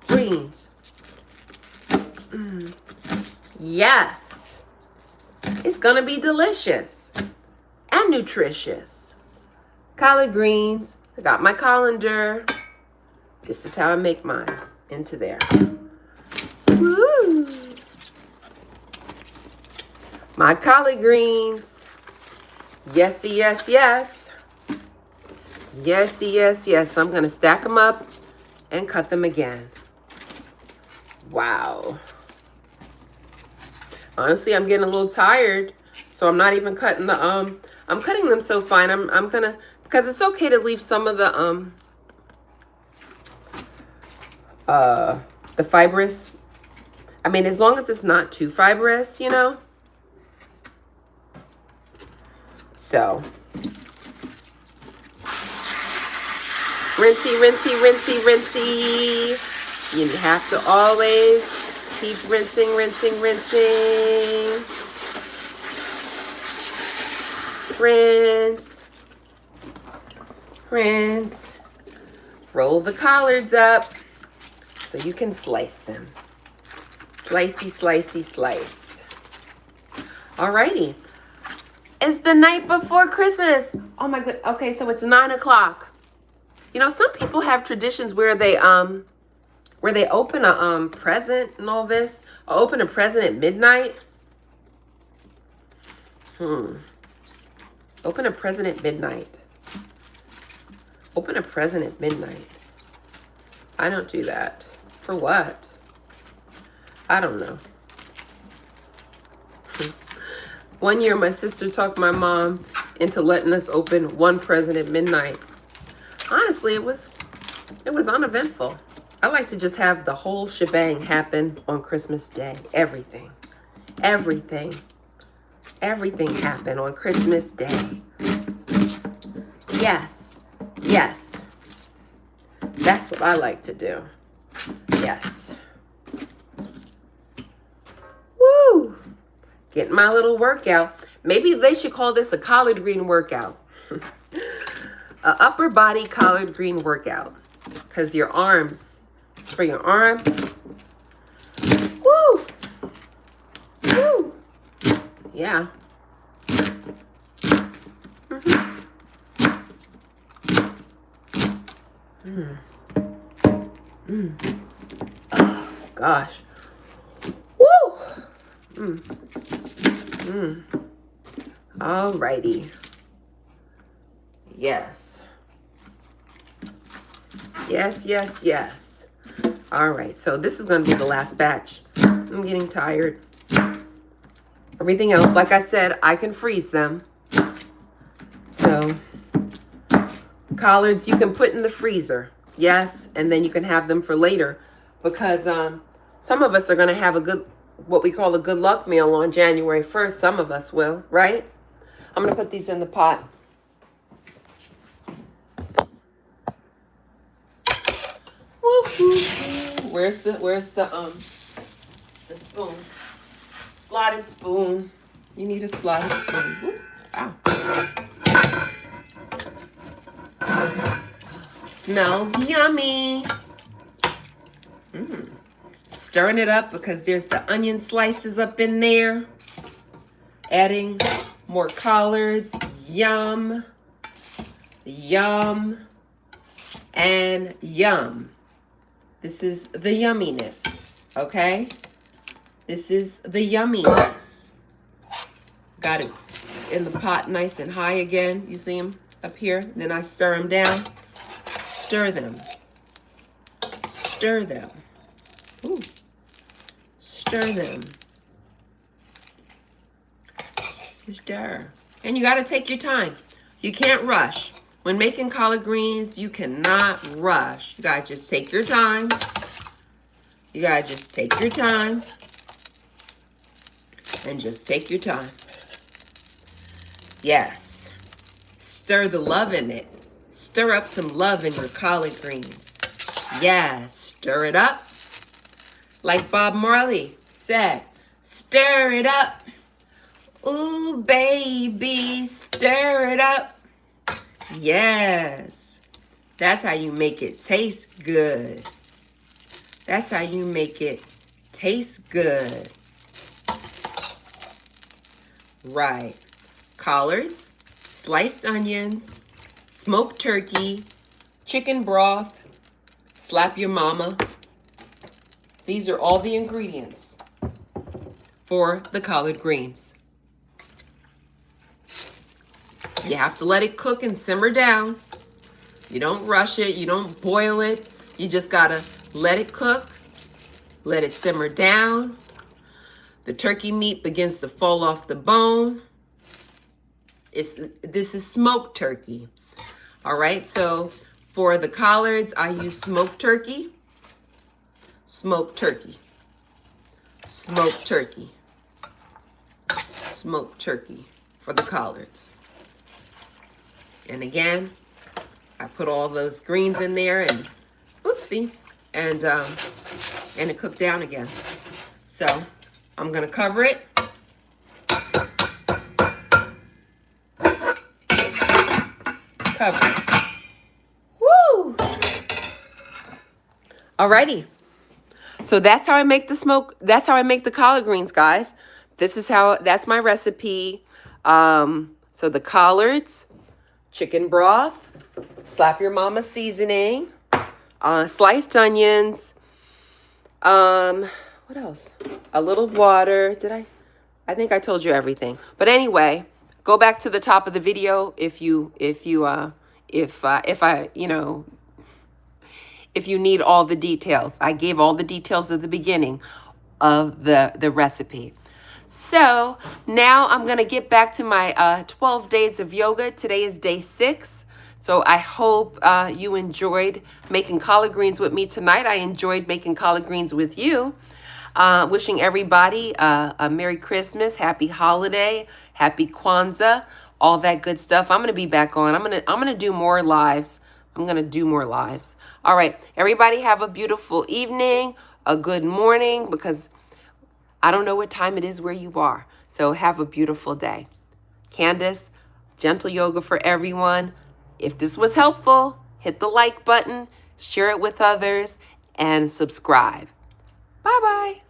greens. Yes. It's going to be delicious and nutritious. Collard greens. I got my colander. This is how I make mine into there. Woo. My collard greens. Yesy, yes, yes. Yesy, yes, yes. I'm going to stack them up and cut them again. Wow. Honestly, I'm getting a little tired, so I'm not even cutting the I'm cutting them so fine. I'm gonna, because it's okay to leave some of the fibrous. I mean, as long as it's not too fibrous, you know. So rinsey, rinsey, rinsey, rinsey. You have to always keep rinsing, rinsing, rinsing. Rinse. Rinse. Roll the collards up so you can slice them. Slicey, slicey, slice. Alrighty. It's the night before Christmas. Oh my god. Okay, so it's 9 o'clock. You know, some people have traditions where they open a present and all this. Or open a present at midnight. Open a present at midnight. Open a present at midnight. I don't do that. For what? I don't know. One year, my sister talked my mom into letting us open one present at midnight. Honestly, it was uneventful. I like to just have the whole shebang happen on Christmas Day. Everything. Everything. Everything happened on Christmas Day. Yes. Yes. That's what I like to do. Yes. Woo! Getting my little workout. Maybe they should call this a collard green workout. A upper body collard green workout. Because your arms, it's for your arms. Woo! Woo! Yeah. Oh, gosh. Woo! Alrighty. Yes. Yes, yes, yes. All right, so this is going to be the last batch. I'm getting tired. Everything else, like I said, I can freeze them. So, collards you can put in the freezer. Yes, and then you can have them for later. Because some of us are going to have a good, what we call a good luck meal on January 1st. Some of us will, right? I'm going to put these in the pot. Where's the spoon? Slotted spoon. You need a slotted spoon. Ooh, ow. Smells yummy. Stirring it up because there's the onion slices up in there. Adding more collards. Yum. Yum. And yum. This is the yumminess, okay? This is the yumminess. Got it in the pot nice and high again. You see them up here? Then I stir them down. Stir them. Stir them. Ooh. Stir them. Stir. And you got to take your time. You can't rush. When making collard greens, you cannot rush. You got to just take your time. You got to just take your time. And just take your time. Yes. Stir the love in it. Stir up some love in your collard greens. Yes. Stir it up. Like Bob Marley said, stir it up. Ooh, baby, stir it up. Yes. That's how you make it taste good. That's how you make it taste good. Right. Collards, sliced onions, smoked turkey, chicken broth, slap your mama. These are all the ingredients for the collard greens. You have to let it cook and simmer down. You don't rush it. You don't boil it. You just gotta let it cook. Let it simmer down. The turkey meat begins to fall off the bone. This is smoked turkey. All right, so for the collards, I use smoked turkey. Smoked turkey. Smoked turkey. Smoked turkey for the collards. And again, I put all those greens in there and oopsie, and it cooked down again. So I'm gonna cover it. Cover it. Woo! Alrighty. So that's how I make that's how I make the collard greens, guys. That's my recipe. So the collards, chicken broth, slap your mama seasoning, sliced onions, what else? A little water. I think I told you everything. But anyway, go back to the top of the video if you need all the details. I gave all the details at the beginning of the recipe. So now I'm going to get back to my 12 days of yoga. Today is day 6. So I hope you enjoyed making collard greens with me tonight. I enjoyed making collard greens with you. Wishing everybody a Merry Christmas, Happy Holiday, Happy Kwanzaa, all that good stuff. I'm gonna be back on. I'm gonna do more lives. I'm gonna do more lives. All right, everybody have a beautiful evening, a good morning, because I don't know what time it is where you are. So have a beautiful day. Candace, gentle yoga for everyone. If this was helpful, hit the like button, share it with others, and subscribe. Bye-bye.